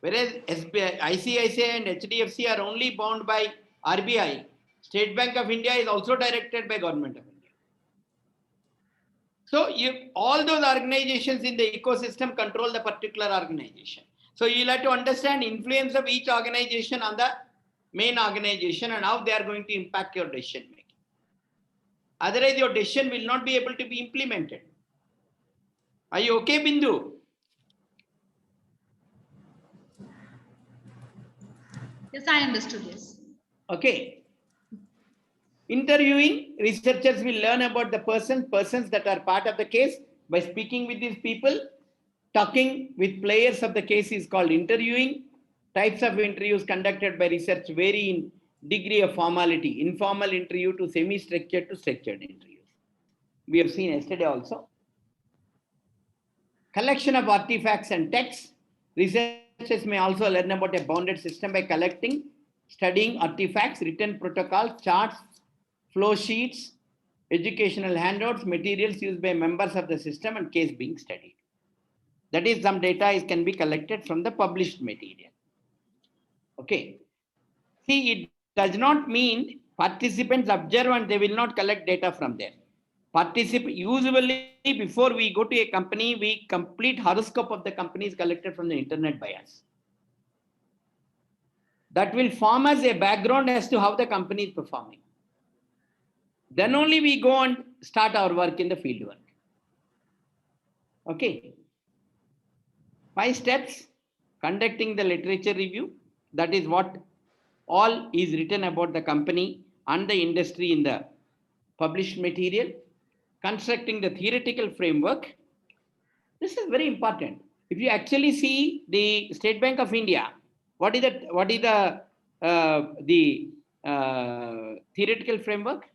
Whereas SBI, ICICI and HDFC are only bound by RBI, State Bank of India is also directed by Government of India. So all those organizations in the ecosystem control the particular organization. So you'll have to understand influence of each organization on the main organization and how they are going to impact your decision making. Otherwise, your decision will not be able to be implemented. Are you okay, Bindu? Yes, I understood. Yes. Okay. Interviewing, researchers will learn about the persons that are part of the case by speaking with these people. Talking with players of the case is called interviewing. Types of interviews conducted by research vary in degree of formality, informal interview to semi-structured to structured interviews. We have seen yesterday also. Collection of artifacts and texts. Researchers may also learn about a bounded system by collecting, studying artifacts, written protocols, charts, flow sheets, educational handouts, materials used by members of the system and case being studied. That is, some data can be collected from the published material. Okay. See, it does not mean participants observe and they will not collect data from there. Usually, before we go to a company, we complete horoscope of the company is collected from the internet by us. That will form as a background as to how the company is performing. Then only we go and start our work in the field work. Okay. 5 steps. Conducting the literature review. That is what all is written about the company and the industry in the published material. Constructing the theoretical framework. This is very important. If you actually see the State Bank of India, what is the theoretical framework?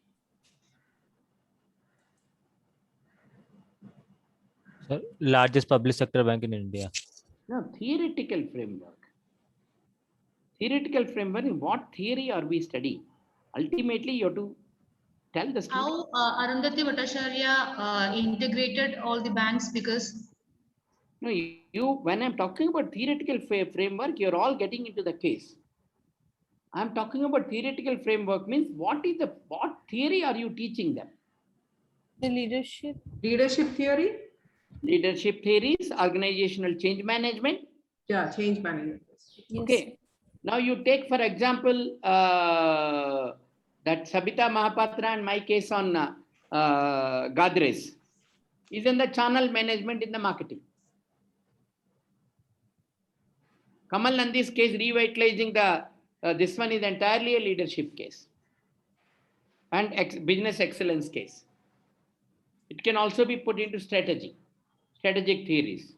Sir, largest public sector bank in India. No, theoretical framework. Theoretical framework, what theory are we studying? Ultimately, you have to tell the student. How Arundhati Bhattacharya integrated all the banks, because no, when I'm talking about theoretical framework, you're all getting into the case. I'm talking about theoretical framework means what theory are you teaching them? The leadership theory. Leadership theories, organizational change management. Yeah, change management. Okay. Now you take, for example, that Sabita Mahapatra and my case on Godrej is in the channel management in the marketing. Kamal Nandi's case, revitalizing this one is entirely a leadership case. and business excellence case. It can also be put into strategic theories,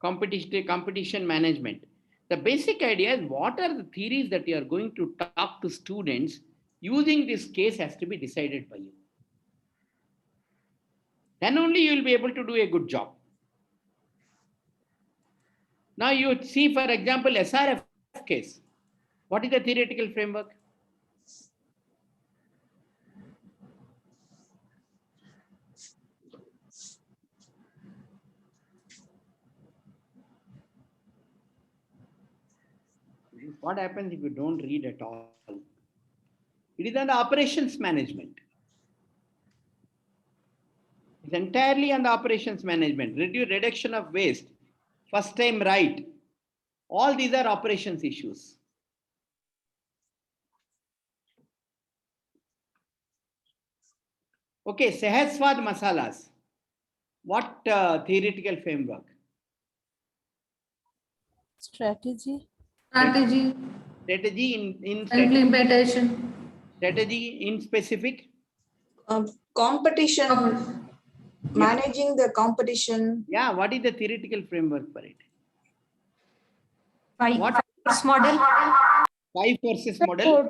competition management. The basic idea is what are the theories that you are going to talk to students using this case has to be decided by you. Then only you will be able to do a good job. Now you see, for example, SRF case. What is the theoretical framework? What happens if you don't read at all? It is on the operations management. It's entirely on the operations management. Reduction of waste, first time right. All these are operations issues. Okay, Sahaswad Masalas. What theoretical framework? Strategy. Strategy. Strategy in Implementation. Strategy in specific. Competition. Managing the competition. Yeah, what is the theoretical framework for it? Five force model. 5 forces model.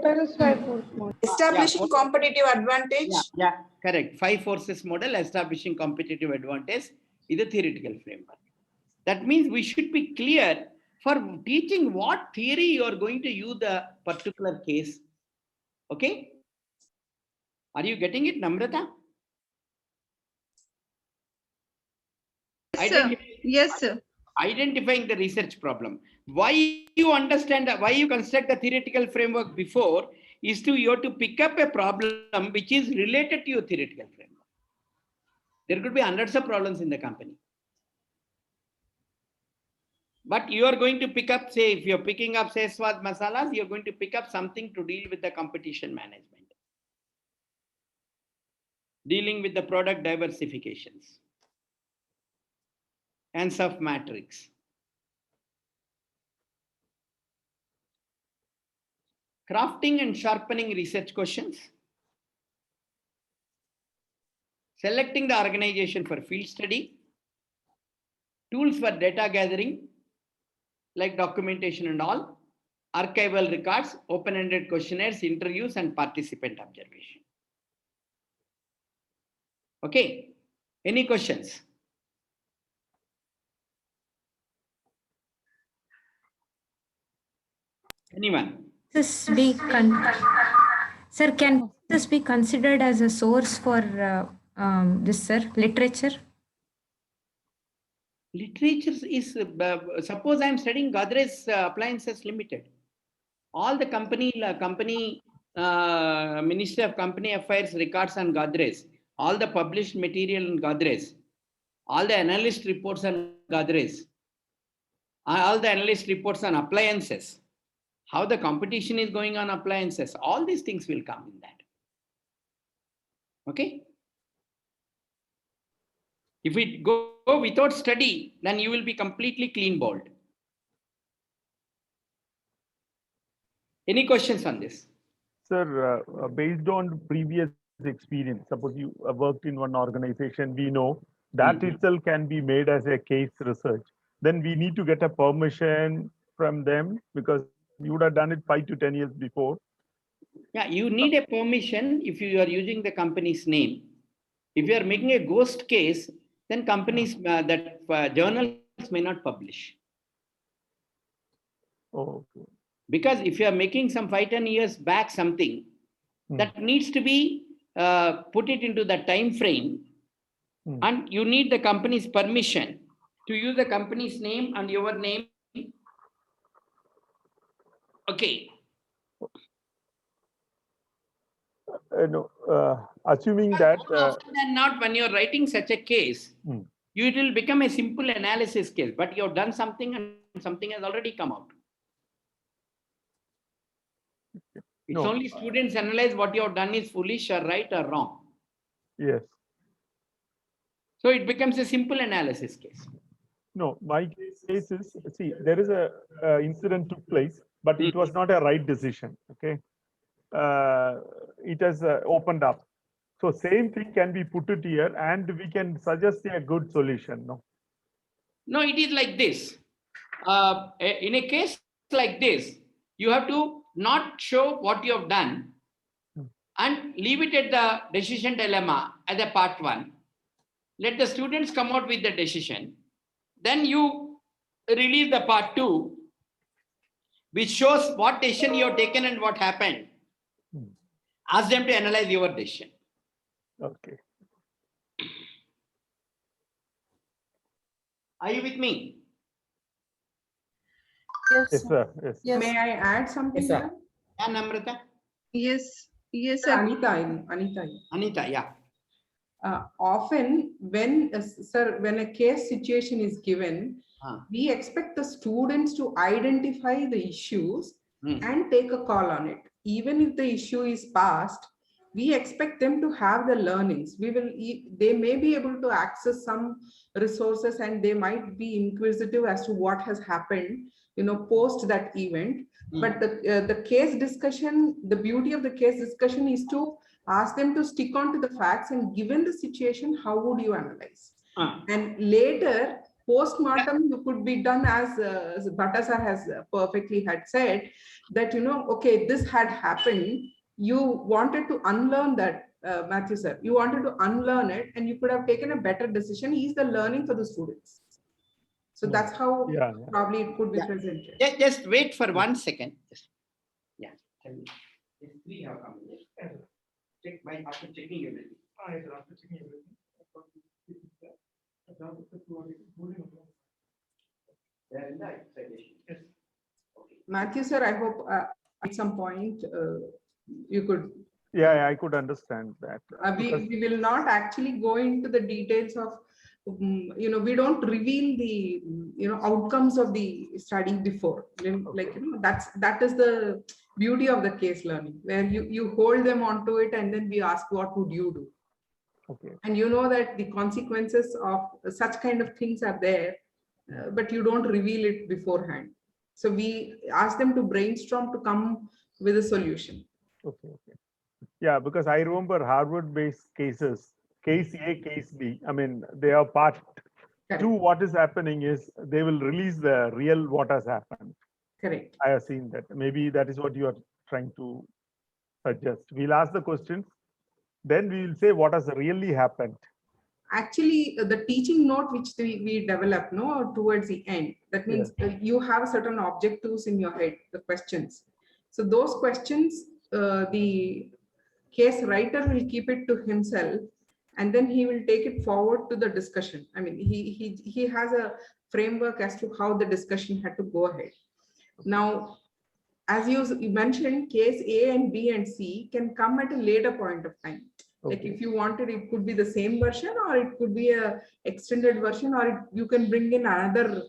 Establishing competitive advantage. Yeah, correct. 5 forces model, establishing competitive advantage is a theoretical framework. That means we should be clear for teaching what theory you are going to use the particular case. Okay? Are you getting it, Namrata? Yes, sir. Identifying the research problem. Why you understand that, why you construct the theoretical framework before is to you have to pick up a problem which is related to your theoretical framework. There could be hundreds of problems in the company. But you are going to pick up, say, if you're picking up Sahaswad Masalas, you're going to pick up something to deal with the competition management. Dealing with the product diversifications. Answer matrix. Crafting and sharpening research questions. Selecting the organization for field study. Tools for data gathering, like documentation and all. Archival records, open-ended questionnaires, interviews, and participant observation. Okay. Any questions? Anyone? Sir, can this be considered as a source for this, sir, literature? Literature is, suppose I am studying Godrej Appliances Limited. All the Ministry of Company Affairs records on Godrej, all the published material on Godrej, all the analyst reports on Godrej, all the analyst reports on appliances, how the competition is going on appliances, all these things will come in that. Okay? If we go without study, then you will be completely clean bowled. Any questions on this? Sir, based on previous experience, suppose you worked in one organization, we know that itself can be made as a case research. Then we need to get a permission from them because you would have done it 5 to 10 years before. Yeah, you need a permission if you are using the company's name. If you are making a ghost case, then companies journals may not publish. Oh, okay. Because if you are making some 5-10 years back something, that needs to be put it into the time frame, and you need the company's permission to use the company's name and your name. Okay. No, assuming that Often than not, when you're writing such a case, it will become a simple analysis case, but you have done something and something has already come out. It's only students analyze what you have done is foolish or right or wrong. Yes. So it becomes a simple analysis case. No, my case is, see, there is a incident took place, but it was not a right decision. Okay. it has opened up. So same thing can be put it here and we can suggest a good solution. No? No, it is like this. In a case like this, you have to not show what you have done and leave it at the decision dilemma as a part 1. Let the students come out with the decision. Then you release the part 2, which shows what decision you have taken and what happened. Ask them to analyze your decision. Okay. Are you with me? Yes, sir. Yes. Yes. May I add something? Yes, sir. here? Yeah, Namrata? Yes, yes, sir. Anita, yeah. Often when, sir, when a case situation is given, we expect the students to identify the issues and take a call on it. Even if the issue is past, we expect them to have the learnings. They may be able to access some resources and they might be inquisitive as to what has happened, post that event. But the case discussion, the beauty of the case discussion is to ask them to stick on to the facts and given the situation, how would you analyze? And later, post-mortem, you could be done as Bhatta has perfectly had said that, okay, this had happened. You wanted to unlearn that, Matthew sir, you wanted to unlearn it and you could have taken a better decision. Is the learning for the students. So that's how probably it could be presented. Just wait for 1 second. Yeah, tell me. If 3 have come, check by after checking everything. After checking everything. Yes. Matthew sir, I hope at some point you could. Yeah, I could understand that. We will not actually go into the details of, we don't reveal the, outcomes of the study before. Like, that is the beauty of the case learning, where you hold them onto it and then we ask, what would you do? Okay. And you know that the consequences of such kind of things are there, but you don't reveal it beforehand. So we ask them to brainstorm to come with a solution. Okay. Yeah, because I remember Harvard-based cases, case A, case B. I mean, they are part 2. What is happening is they will release the real what has happened. Correct. I have seen that. Maybe that is what you are trying to suggest. We'll ask the questions. Then we will say what has really happened. Actually, the teaching note which we develop towards the end, that means you have certain objectives in your head, the questions. So those questions, the case writer will keep it to himself and then he will take it forward to the discussion. I mean, he has a framework as to how the discussion had to go ahead. Now, as you mentioned, case A and B and C can come at a later point of time. Like if you wanted, it could be the same version or it could be a extended version, or you can bring in another,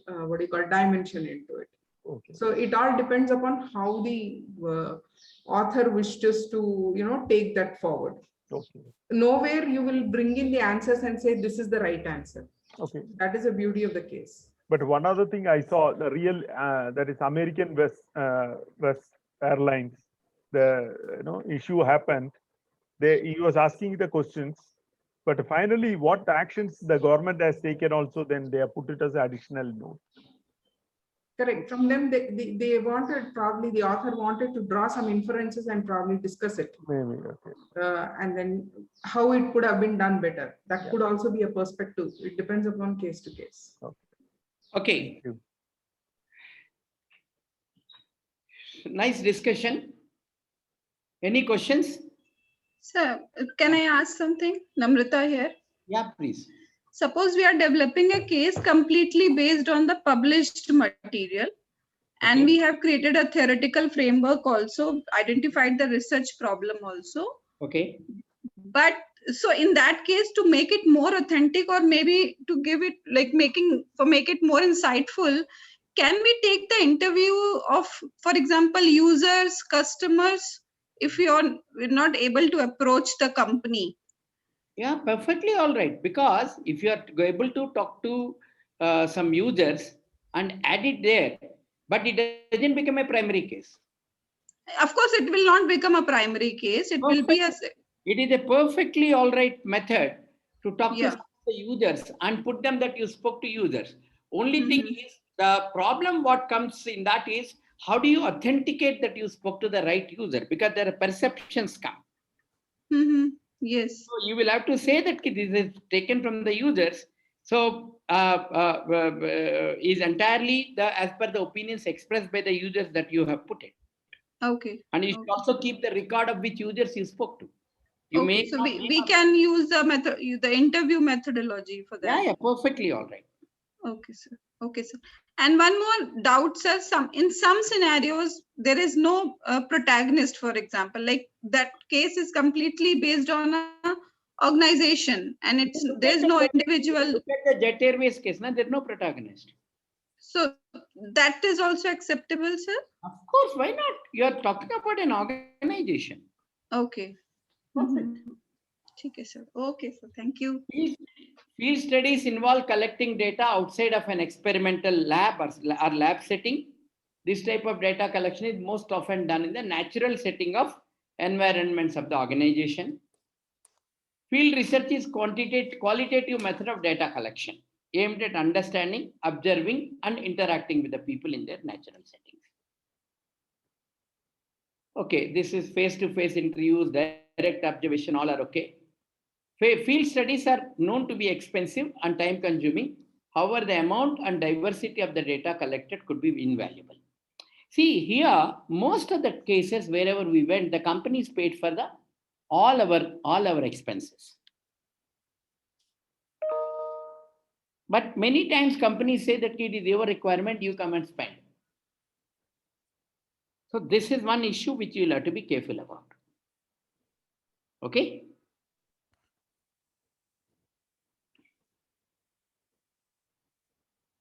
dimension into it. Okay. So it all depends upon how the author wishes to, take that forward. Okay. Nowhere you will bring in the answers and say, this is the right answer. Okay. That is the beauty of the case. But one other thing I saw, the real, that is American West Airlines, the issue happened. He was asking the questions, but finally what actions the government has taken also, then they have put it as additional note. Correct. From them, they wanted, probably the author wanted to draw some inferences and probably discuss it. Maybe, okay. And then how it could have been done better. That could also be a perspective. It depends upon case to case. Okay. Nice discussion. Any questions? Sir, can I ask something? Namrata here. Yeah, please. Suppose we are developing a case completely based on the published material, and we have created a theoretical framework also, identified the research problem also. Okay. But so in that case, to make it more authentic, or maybe to give it make it more insightful, can we take the interview of, for example, users, customers, if we're not able to approach the company? Yeah, perfectly all right. Because if you are able to talk to some users and add it there, but it doesn't become a primary case. Of course, it will not become a primary case. It will be a. It is a perfectly all right method to talk Yeah. to the users and put them that you spoke to users. Only thing is, the problem what comes in that is, how do you authenticate that you spoke to the right user? Because there are perceptions come. Yes. So you will have to say that this is taken from the users. So is entirely as per the opinions expressed by the users that you have put it. Okay. And you should also keep the record of which users you spoke to. You Okay, may so not we can use the method, the interview methodology for that. Yeah, perfectly all right. Okay, sir. Okay, sir. And one more doubt, sir. In some scenarios, there is no protagonist, for example, like that case is completely based on a organization, and there's no individual. Look at the Jet Airways case, there's no protagonist. So that is also acceptable, sir? Of course, why not? You are talking about an organization. Okay. Okay, sir. Okay, sir. Thank you. Field studies involve collecting data outside of an experimental lab or lab setting. This type of data collection is most often done in the natural setting of environments of the organization. Field research is qualitative method of data collection aimed at understanding, observing, and interacting with the people in their natural settings. Okay, this is face-to-face interviews, direct observation, all are okay. Field studies are known to be expensive and time-consuming. However, the amount and diversity of the data collected could be invaluable. See, here, most of the cases, wherever we went, the companies paid for all our expenses. But many times companies say that it is your requirement, you come and spend. So this is one issue which you will have to be careful about. Okay?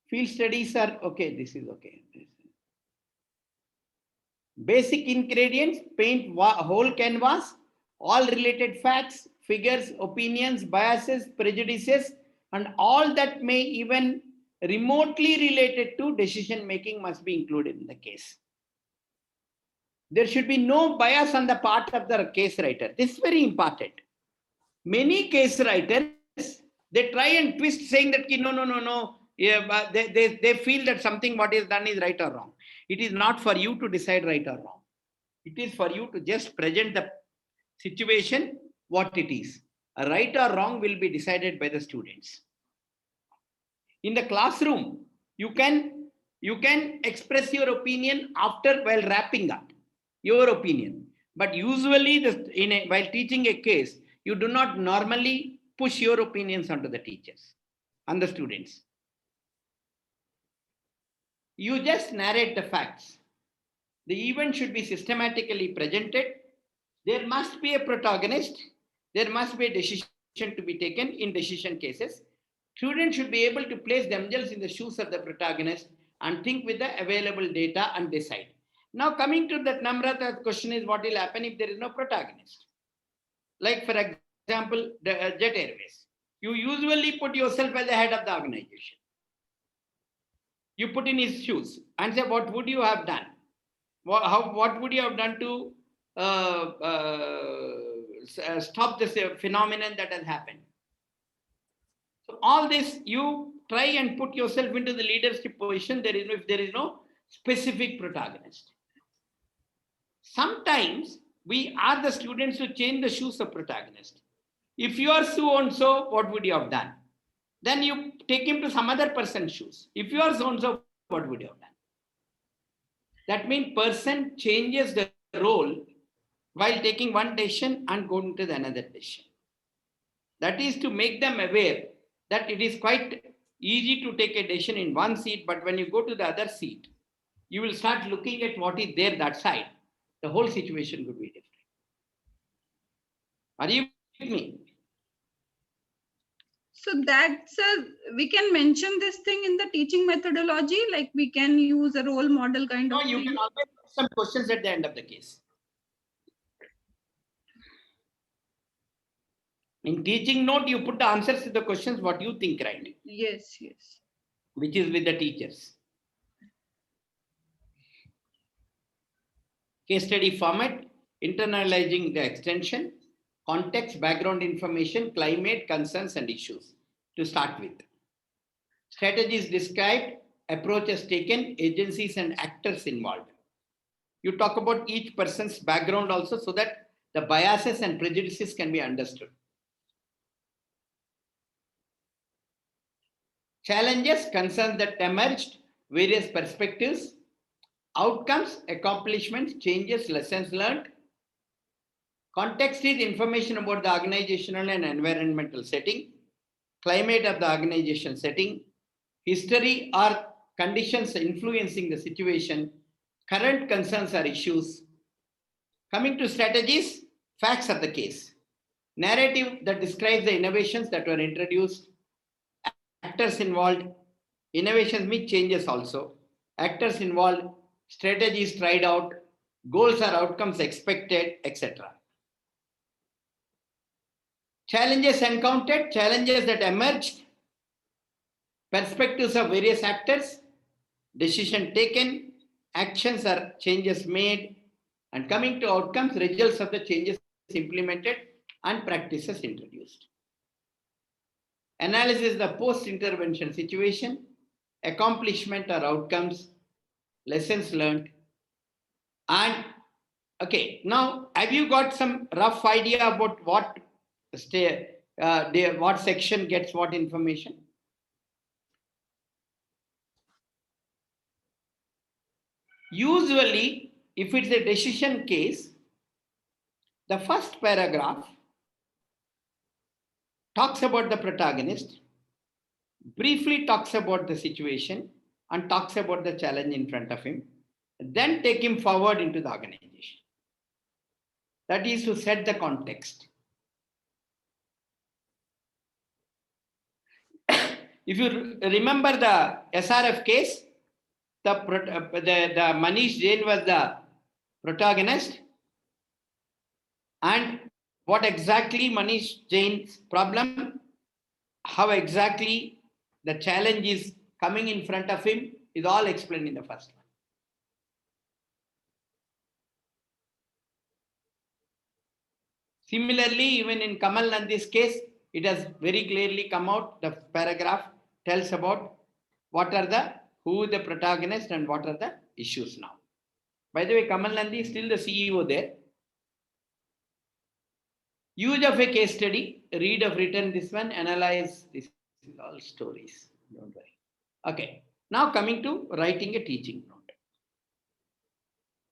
Field studies are okay. This is okay. Basic ingredients: paint whole canvas, all related facts, figures, opinions, biases, prejudices, and all that may even remotely related to decision making must be included in the case. There should be no bias on the part of the case writer. This is very important. Many case writers, they try and twist saying that no. Yeah, but they feel that something what is done is right or wrong. It is not for you to decide right or wrong. It is for you to just present the situation what it is. A right or wrong will be decided by the students. In the classroom, you can express your opinion while wrapping up your opinion. But usually, while teaching a case, you do not normally push your opinions onto the teachers and the students. You just narrate the facts. The event should be systematically presented. There must be a protagonist. There must be a decision to be taken in decision cases. Students should be able to place themselves in the shoes of the protagonist and think with the available data and decide. Now coming to that Namrata's question is, what will happen if there is no protagonist? Like for example, the Jet Airways. You usually put yourself as the head of the organization. You put in his shoes and say, what would you have done? What would you have done to stop this phenomenon that has happened? So all this, you try and put yourself into the leadership position. If there is no specific protagonist. Sometimes we ask the students to change the shoes of protagonist. If you are so and so, what would you have done? Then you take him to some other person's shoes. If you are so and so, what would you have done? That means person changes the role while taking one decision and going to the another decision. That is to make them aware that it is quite easy to take a decision in one seat, but when you go to the other seat, you will start looking at what is there that side. The whole situation could be different. Are you with me? So that's we can mention this thing in the teaching methodology, like we can use a role model kind of. No, you can always put some questions at the end of the case. In teaching note, you put the answers to the questions what you think, right? Yes, yes. Which is with the teachers. Case study format, internalizing the extension, context, background information, climate, concerns, and issues to start with. Strategies described, approaches taken, agencies and actors involved. You talk about each person's background also so that the biases and prejudices can be understood. Challenges, concerns that emerged, various perspectives, outcomes, accomplishments, changes, lessons learned. Context is information about the organizational and environmental setting, climate of the organization setting, history or conditions influencing the situation, current concerns or issues. Coming to strategies, facts of the case. Narrative that describes the innovations that were introduced, actors involved, innovations mean changes also, actors involved, strategies tried out, goals or outcomes expected, etc. Challenges encountered, challenges that emerged, perspectives of various actors, decision taken, actions or changes made, and coming to outcomes, results of the changes implemented and practices introduced. Analysis the post-intervention situation, accomplishment or outcomes, lessons learned. And okay, now have you got some rough idea about what what section gets what information? Usually, if it's a decision case, the first paragraph talks about the protagonist, briefly talks about the situation, and talks about the challenge in front of him, then take him forward into the organization. That is to set the context. If you remember the SRF case, the Manish Jain was the protagonist, and what exactly Manish Jain's problem, how exactly the challenge is coming in front of him is all explained in the first one. Similarly, even in Kamal Nandi's case, it has very clearly come out. The paragraph tells about who the protagonist and what are the issues now. By the way, Kamal Nandi is still the CEO there. Use of a case study, read of written this one, analyze this, all stories. Don't worry. Okay, now coming to writing a teaching note.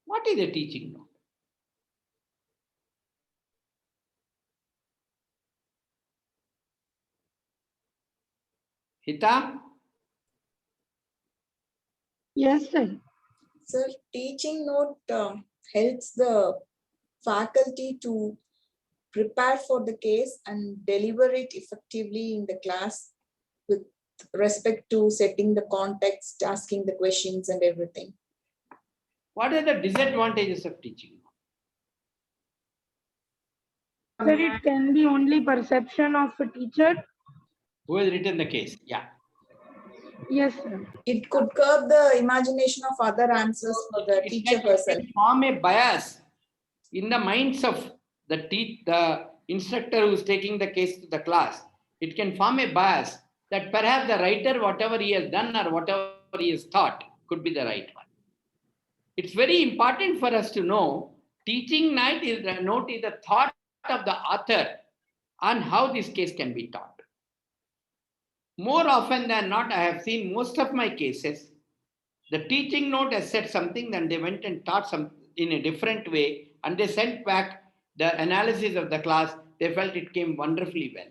What is a teaching note? Hita? Yes, sir. Sir, teaching note helps the faculty to prepare for the case and deliver it effectively in the class with respect to setting the context, asking the questions and everything. What are the disadvantages of teaching? Sir, it can be only perception of a teacher. Who has written the case? Yeah. Yes, sir. It could curb the imagination of other answers for the teacher herself. It can form a bias in the minds of the instructor who is taking the case to the class. It can form a bias that perhaps the writer, whatever he has done or whatever he has thought, could be the right one. It's very important for us to know teaching note is the thought of the author on how this case can be taught. More often than not, I have seen most of my cases, the teaching note has said something, then they went and taught some in a different way, and they sent back the analysis of the class. They felt it came wonderfully well.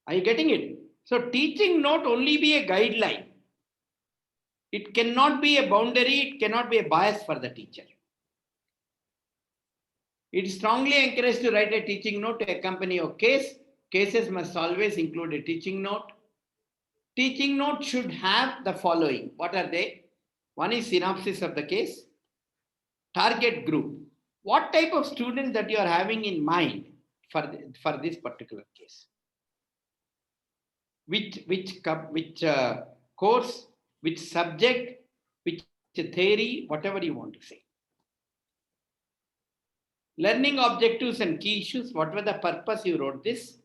Are you getting it? So teaching note only be a guideline. It cannot be a boundary, it cannot be a bias for the teacher. It is strongly encouraged to write a teaching note to accompany your case. Cases must always include a teaching note. Teaching note should have the following. What are they? One is synopsis of the case. Target group. What type of student that you are having in mind for this particular case? Which course, which subject, which a theory, whatever you want to say. Learning objectives and key issues, what were the purpose you wrote this?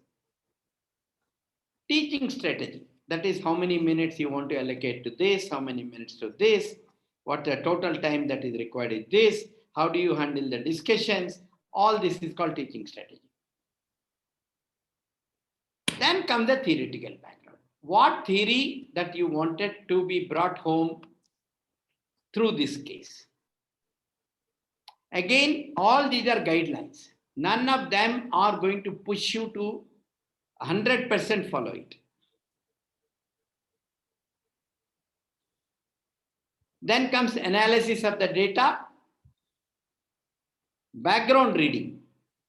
Teaching strategy, that is how many minutes you want to allocate to this, how many minutes to this, what the total time that is required is this, how do you handle the discussions, all this is called teaching strategy. Then comes the theoretical background. What theory that you wanted to be brought home through this case? Again, all these are guidelines. None of them are going to push you to 100% follow it. Then comes analysis of the data, background reading.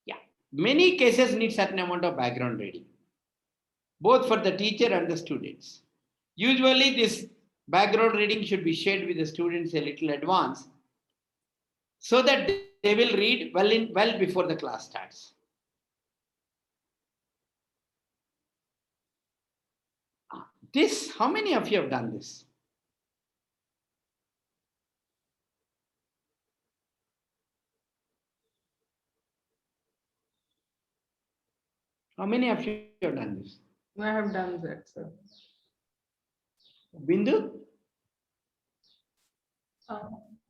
Yeah, many cases need certain amount of background reading, both for the teacher and the students. Usually this background reading should be shared with the students a little advance so that they will read well before the class starts. This, how many of you have done this? How many of you have done this? I have done that, sir. Bindu?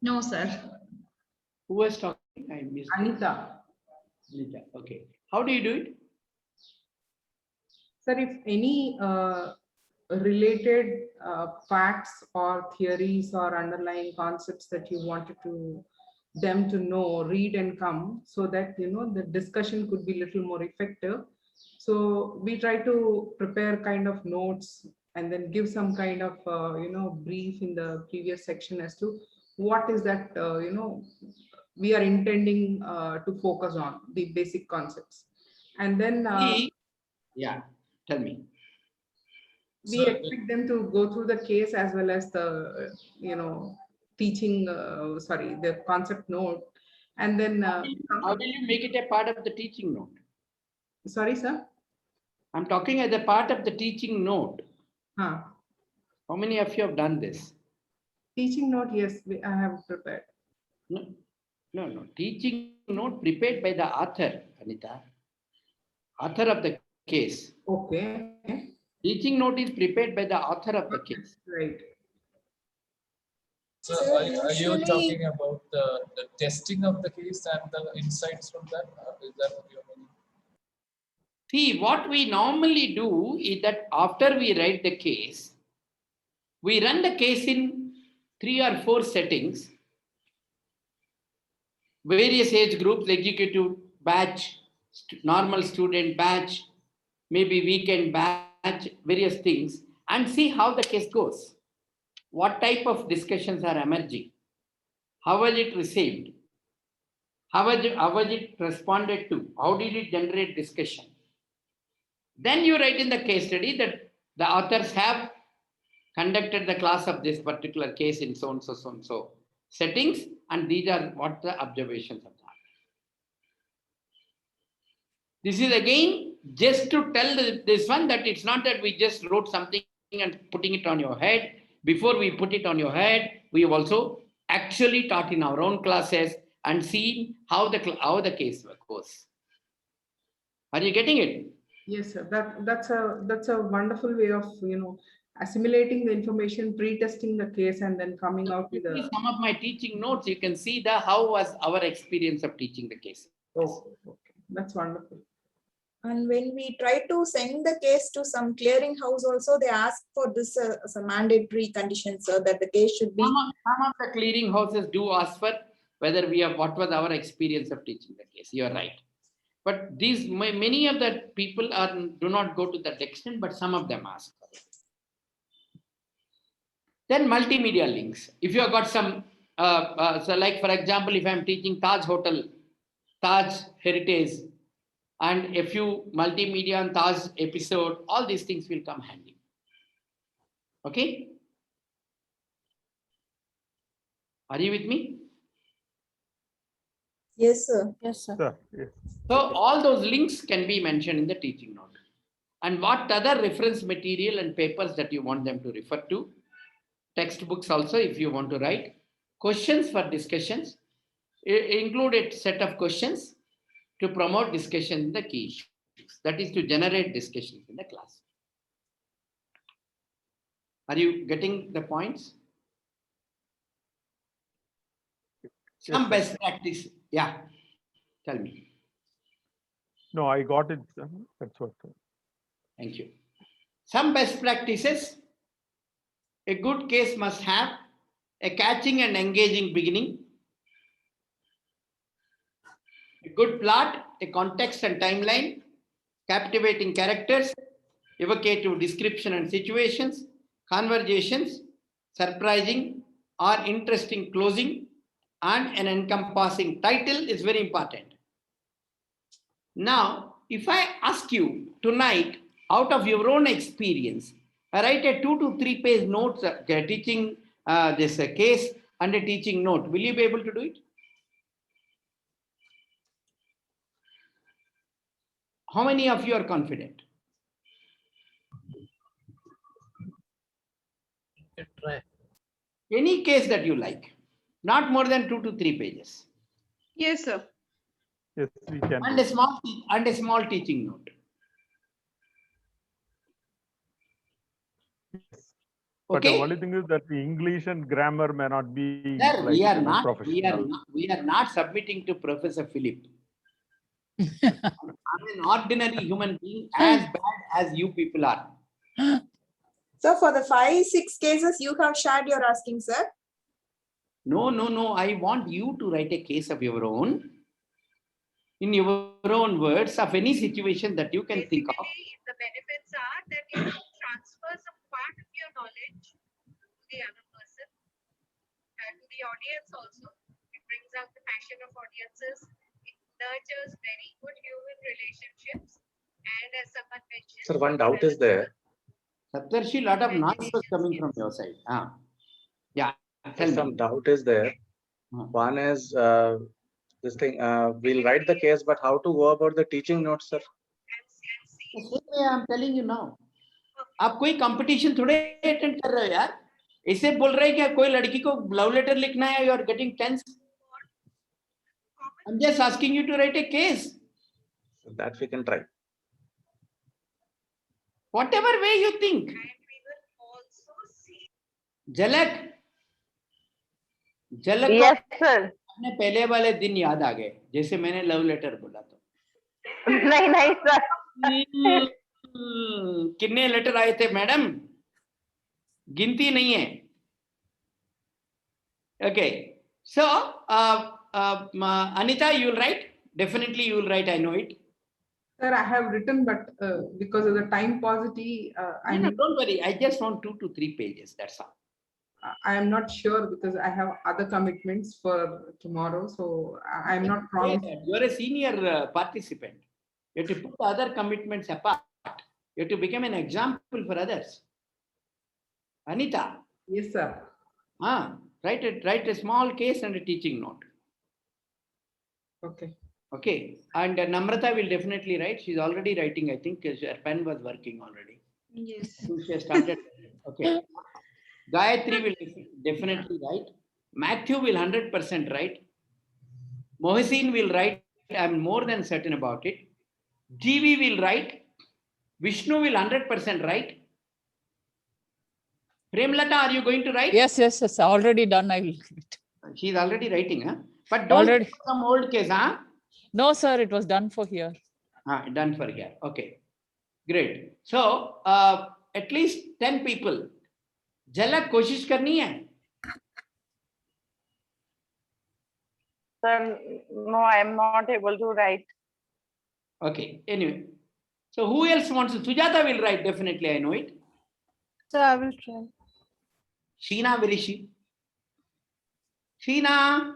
No, sir. Who was talking? I missed. Anita. Anita, okay. How do you do it? Sir, if any related facts or theories or underlying concepts that you wanted them to know, read and come, so that the discussion could be little more effective. So we try to prepare kind of notes and then give some kind of brief in the previous section as to what is that we are intending to focus on, the basic concepts. And then yeah, tell me. We expect them to go through the case as well as the teaching, the concept note. And then how will you make it a part of the teaching note? Sorry, sir? I'm talking as a part of the teaching note. Huh. How many of you have done this? Teaching note, yes, I have prepared. No. Teaching note prepared by the author, Anita. Author of the case. Okay. Teaching note is prepared by the author of the case. Right. So are you talking about the testing of the case and the insights from that? Is that what you're meaning? See, what we normally do is that after we write the case, we run the case in 3 or 4 settings, various age groups, executive batch, normal student batch, maybe weekend batch, various things, and see how the case goes. What type of discussions are emerging? How was it received? How was it responded to? How did it generate discussion? Then you write in the case study that the authors have conducted the class of this particular case in so and so settings, and these are what the observations of that. This is again just to tell this one that it's not that we just wrote something and putting it on your head. Before we put it on your head, we have also actually taught in our own classes and seen how the case goes. Are you getting it? Yes, sir. That's a wonderful way of assimilating the information, pre-testing the case, and then coming out with some of my teaching notes. You can see how was our experience of teaching the case. Oh, okay, that's wonderful. And when we try to send the case to some clearing house, also they ask for this as a mandatory condition, sir, that the case should be. Some of the clearing houses do ask for whether what was our experience of teaching the case. You are right. But many of the people do not go to that extent, but some of them ask for it. Then multimedia links. If you have got some, so like for example, if I'm teaching Taj Hotel, Taj Heritage, and a few multimedia and Taj episode, all these things will come handy. Okay? Are you with me? Yes, sir. Yes, sir. Yes. So all those links can be mentioned in the teaching note. And what other reference material and papers that you want them to refer to. Textbooks also, if you want to write. questions for discussions. Include a set of questions to promote discussion in the key issues. That is to generate discussions in the class. Are you getting the points? Some best practice. Yeah. Tell me. No, I got it. That's what. Thank you. Some best practices. A good case must have a catching and engaging beginning, a good plot, a context and timeline, captivating characters, evocative description and situations, conversations, surprising or interesting closing, and an encompassing title is very important. Now, if I ask you tonight, out of your own experience, write a 2 to 3 page notes teaching this case and a teaching note. Will you be able to do it? How many of you are confident? Try. Any case that you like, not more than 2 to 3 pages. Yes, sir. Yes, we can. And a small teaching note. But Okay. the only thing is that the English and grammar may not be Sir, like, we are you know, not. professional. We are not submitting to Professor Philip. I'm an ordinary human being, as bad as you people are. So for the 5-6 cases you have shared, you're asking, sir? No. I want you to write a case of your own, in your own words, of any situation that you can think of. The benefits are that you transfer some part of your knowledge to the other person and to the audience also. It brings out the passion of audiences. It nurtures very good human relationships. And as someone mentioned, Sir, one doubt is there. Saptarshi, lot of noise was coming from your side. Yeah. Some doubt is there. One is this thing. We'll write the case, but how to go about the teaching notes, sir? I'm telling you now. आप कोई competition थोड़े attend कर रहे हो यार, ऐसे बोल रहे हैं कि कोई लड़की को लव लेटर लिखना है, you are getting tense. I'm just asking you to write a case. That we can try. Whatever way you think. झलक Yes, sir. अपने पहले वाले दिन याद आ गए, जैसे मैंने लव लेटर बोला तो. नहीं सर. कितने लेटर आए थे मैडम? गिनती नहीं है. Okay, so Anita, you will write. Definitely, you will write. I know it. Sir, I have written, but because of the time paucity, don't worry. I just want 2 to 3 pages. That's all. I am not sure because I have other commitments for tomorrow, so I am not promised. You are a senior participant. You have to put other commitments apart. You have to become an example for others. Anita. Yes, sir. Write a small case and a teaching note. Okay. Okay. And Namrata will definitely write. She's already writing. I think her pen was working already. Yes. She has started. Okay. Gayatri will definitely write. Matthew will 100% write. Mohsin will write. I'm more than certain about it. GV will write. Vishnu will 100% write. Premlata, are you going to write? Yes. Already done. I will. She's already writing, huh? But don't Already. Some old case, huh? No, sir. It was done for here. Done for here. Okay. Great. So, at least 10 people. झलक कोशिश करनी है. Sir, no, I am not able to write. Okay. Anyway, so who else wants to? Sujata will write definitely. I know it. Sir, I will try. Sheena, where is she? Sheena.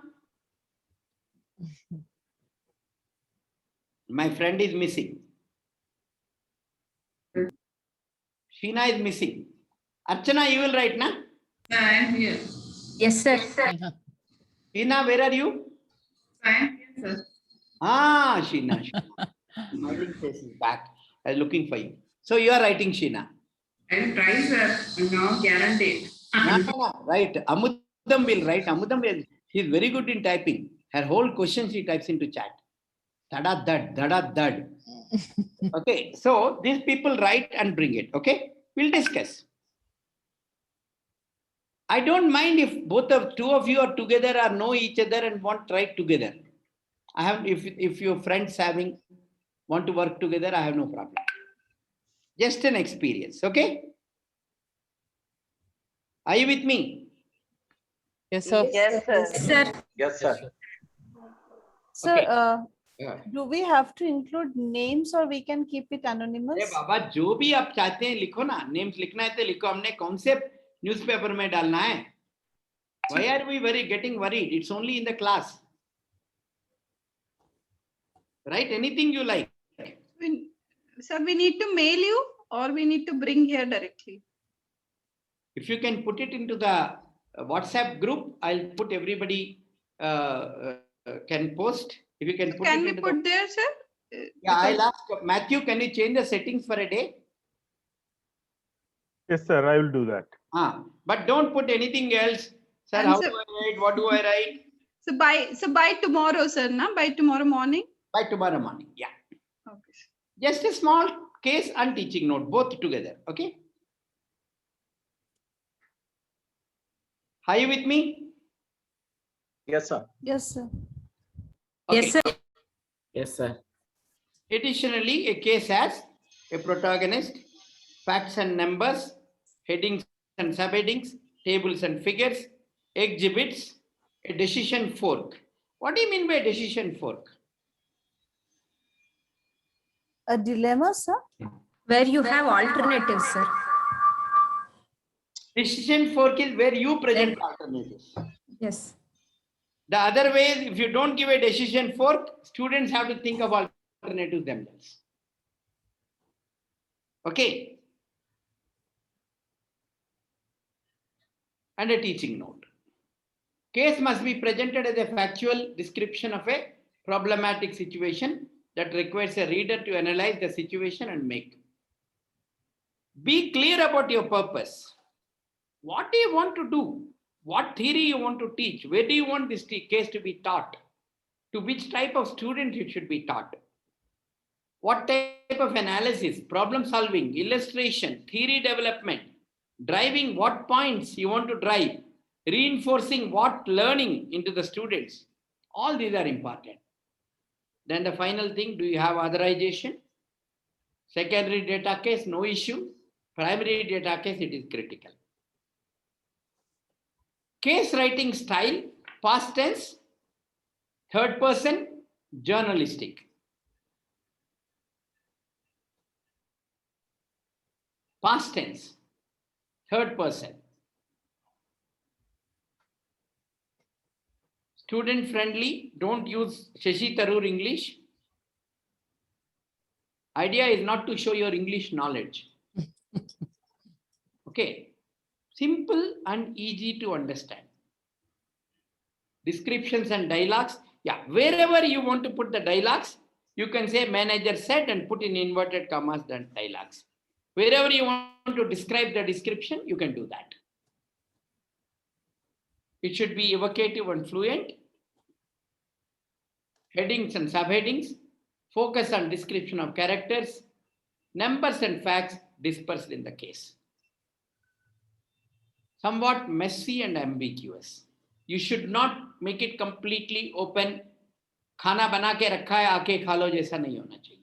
My friend is missing. Sheena is missing. Archana, you will write, na? Yeah, I am here. Yes, sir. Sheena, where are you? I am here, sir. Sheena. Smiling face is back. I was looking for you. So you are writing, Sheena. I will try, sir. No guarantee. Right. Amut Amudam will write. She's very good in typing. Her whole question she types into chat. Dada dad, dada dad. Okay, so these people write and bring it. Okay, we'll discuss. I don't mind if two of you are together or know each other and want to write together. I have, if your friends want to work together, I have no problem. Just an experience, okay? Are you with me? Yes, sir. Yes, sir. Sir, Yes, sir. Sir, Yeah. do we have to include names or we can keep it anonymous? अरे बाबा जो भी आप चाहते हैं लिखो ना, names लिखना है तो लिखो, हमने कौन से न्यूज़पेपर में डालना है? Why are we getting worried? It's only in the class. Write anything you like. Sir, we need to mail you or we need to bring here directly? If you can put it into the WhatsApp group, I'll put everybody can post. If you can put Can it we into put there, sir? Yeah, I'll ask Matthew, can you change the settings for a day? Yes, sir, I will do that. But don't put anything else. Sir, And how sir- do I write? What do I write? So by tomorrow, sir, na? By tomorrow morning? By tomorrow morning, yeah. Okay. Just a small case and teaching note, both together, okay? Are you with me? Yes, sir. Yes, sir. yes, sir. Yes, sir. Additionally, a case has a protagonist, facts and numbers, headings and subheadings, tables and figures, exhibits, a decision fork. What do you mean by decision fork? A dilemma, sir? Where you have alternatives, sir. Decision fork is where you present alternatives. Yes. The other way is if you don't give a decision fork, students have to think of alternatives themselves. Okay. And a teaching note. Case must be presented as a factual description of a problematic situation that requires a reader to analyze the situation and make. Be clear about your purpose. What do you want to do? What theory you want to teach? Where do you want this case to be taught? To which type of student it should be taught? What type of analysis, problem solving, illustration, theory development, driving what points you want to drive, reinforcing what learning into the students. All these are important. Then the final thing, do you have authorization? Secondary data case, no issue. Primary data case, it is critical. Case writing style, past tense, third person, journalistic. Past tense, third person. Student friendly, don't use Shashi Tharoor English. Idea is not to show your English knowledge. Okay. Simple and easy to understand. Descriptions and dialogues. Yeah, wherever you want to put the dialogues, you can say manager said and put in inverted commas the dialogues. Wherever you want to describe the description, you can do that. It should be evocative and fluent. Headings and subheadings. Focus on description of characters. Numbers and facts dispersed in the case. Somewhat messy and ambiguous. You should not make it completely open. खाना बना के रखा है आके खा लो जैसा नहीं होना चाहिए.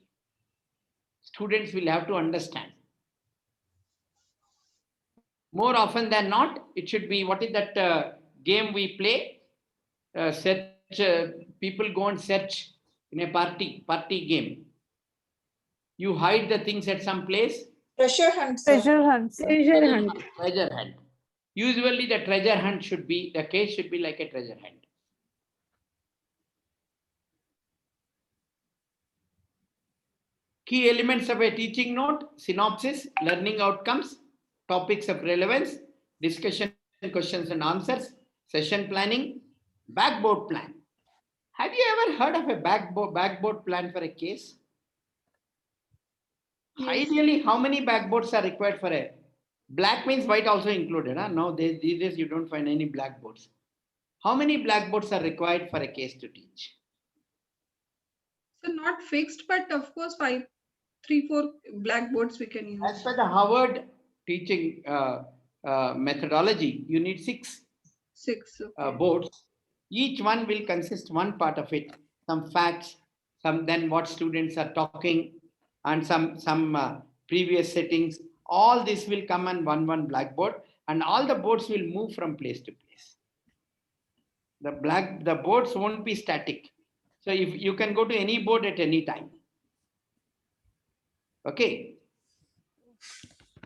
Students will have to understand. More often than not, it should be, what is that game we play? People go and search in a party game. You hide the things at some place. Treasure hunt. Sir. Treasure hunt. Sir. Treasure hunt. Usually the treasure hunt should be, the case should be like a treasure hunt. Key elements of a teaching note, synopsis, learning outcomes, topics of relevance, discussion, questions and answers, session planning, backboard plan. Have you ever heard of a backboard plan for a case? Yes. Ideally, how many backboards are required for a black means white also included? Huh? Now these days you don't find any blackboards. How many blackboards are required for a case to teach? So not fixed, but of course, 3, 4 blackboards we can use. As per the Harvard teaching methodology, you need 6 boards. Each one will consist one part of it, some facts, some then what students are talking, and some previous settings. All this will come on one blackboard, and all the boards will move from place to place. The boards won't be static. So if you can go to any board at any time. Okay.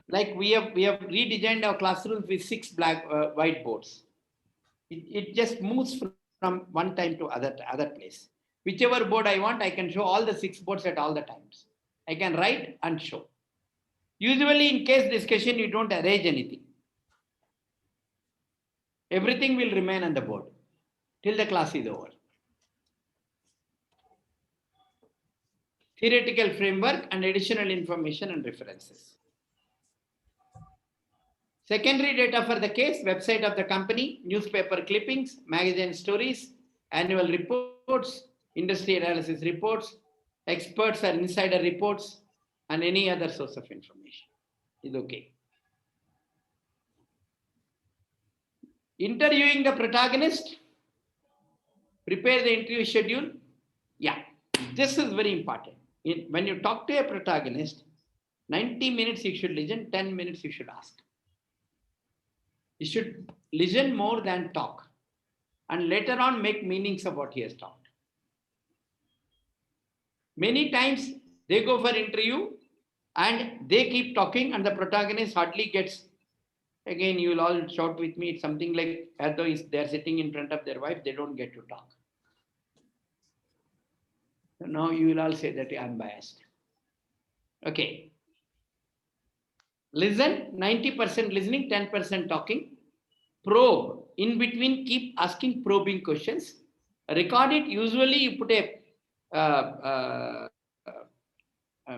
Like we have redesigned our classrooms with 6 whiteboards. It just moves from one time to other place. Whichever board I want, I can show all the 6 boards at all the times. I can write and show. Usually in case discussion, you don't arrange anything. Everything will remain on the board till the class is over. Theoretical framework and additional information and references. Secondary data for the case, website of the company, newspaper clippings, magazine stories, annual reports, industry analysis reports, experts or insider reports, and any other source of information is okay. Interviewing the protagonist, prepare the interview schedule. Yeah, this is very important. When you talk to a protagonist, 90 minutes you should listen, 10 minutes you should ask. You should listen more than talk, and later on make meanings of what he has talked. Many times they go for interview and they keep talking and the protagonist hardly gets, again you will all shout with me, it's something like as though they're sitting in front of their wife, they don't get to talk. So now you will all say that I'm biased. Okay. Listen, 90% listening, 10% talking. Probe. In between, keep asking probing questions. Record it. Usually you put a,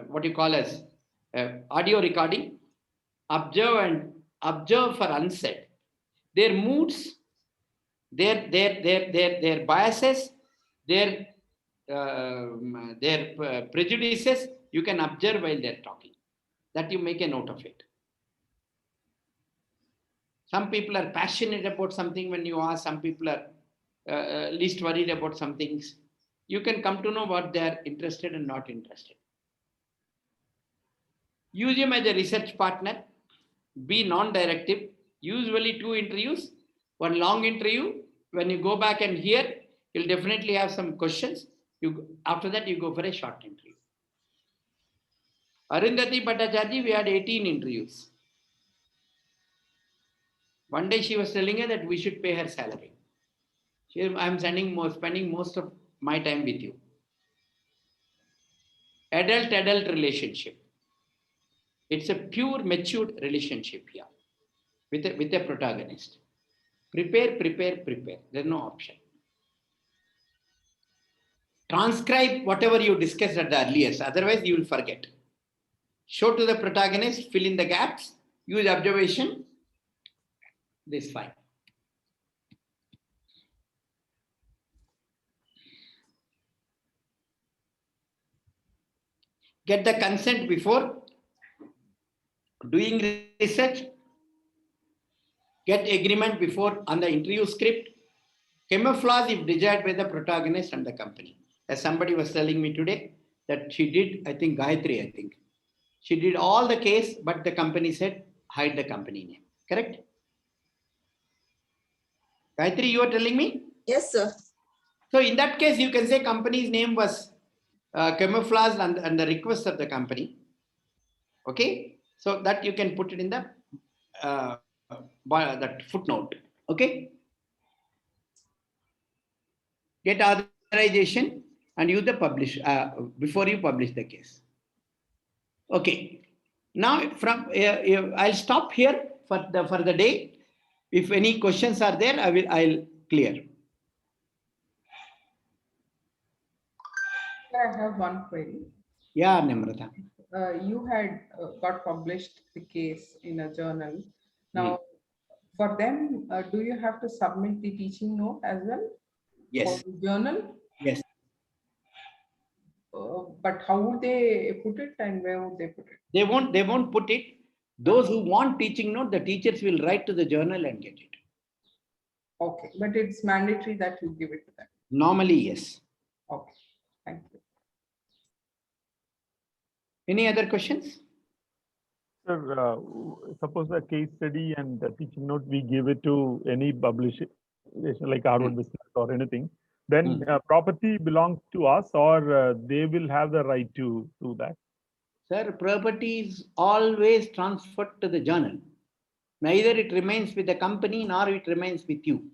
what you call as audio recording. Observe for unsaid. Their moods, their biases, their prejudices, you can observe while they're talking. That you make a note of it. Some people are passionate about something when you ask, some people are least worried about some things. You can come to know what they are interested and not interested. Use him as a research partner. Be non-directive. Usually 2 interviews, 1 long interview. When you go back and hear, you'll definitely have some questions. After that, you go for a short interview. Arundhati Bhattacharya, we had 18 interviews. One day she was telling her that we should pay her salary. I'm spending most of my time with you. Adult relationship. It's a pure matured relationship here with a protagonist. Prepare. There's no option. Transcribe whatever you discussed at the earliest. Otherwise, you will forget. Show to the protagonist, fill in the gaps, use observation. This is fine. Get the consent before doing research. Get agreement before on the interview script. Camouflage if desired by the protagonist and the company. As somebody was telling me today that she did, I think Gayatri, she did all the case, but the company said hide the company name. Correct? Gayatri, you are telling me? Yes, sir. So in that case, you can say company's name was camouflaged and the request of the company. Okay, so that you can put it in the that footnote. Okay. Get authorization and use the publish before you publish the case. Okay. Now from I'll stop here for the day. If any questions are there, I'll clear. I have one query. Yeah, Namrata. You had got published the case in a journal. Now, for them, do you have to submit the teaching note as well? Yes. For the journal? Yes. But how would they put it and where would they put it? They won't put it. Those who want teaching note, the teachers will write to the journal and get it. Okay, but it's mandatory that you give it to them. Normally, yes. Okay, thank you. Any other questions? Sir, suppose a case study and the teaching note, we give it to any publisher like Harvard Business or anything, then property belongs to us, or they will have the right to do that? Sir, property is always transferred to the journal. Neither it remains with the company nor it remains with you.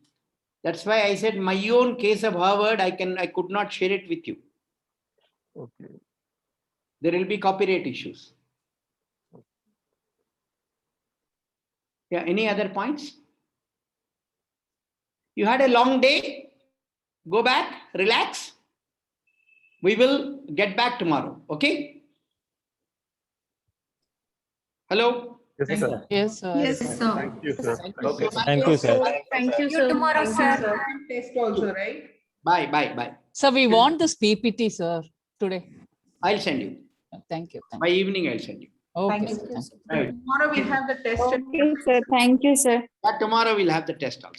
That's why I said my own case of Harvard, I could not share it with you. Okay. There will be copyright issues. Yeah, any other points? You had a long day. Go back, relax. We will get back tomorrow. Okay? Hello? Yes, sir. Yes, sir. Yes, sir. Thank you, sir. Okay. Thank you, sir. Thank you, sir. Tomorrow, sir. Test also, right? Bye. So we want this PPT, sir, today. I'll send you. Thank you. By evening, I'll send you. Okay. Thank you. Tomorrow we have the test. Okay, sir. Thank you, sir. But tomorrow we'll have the test also.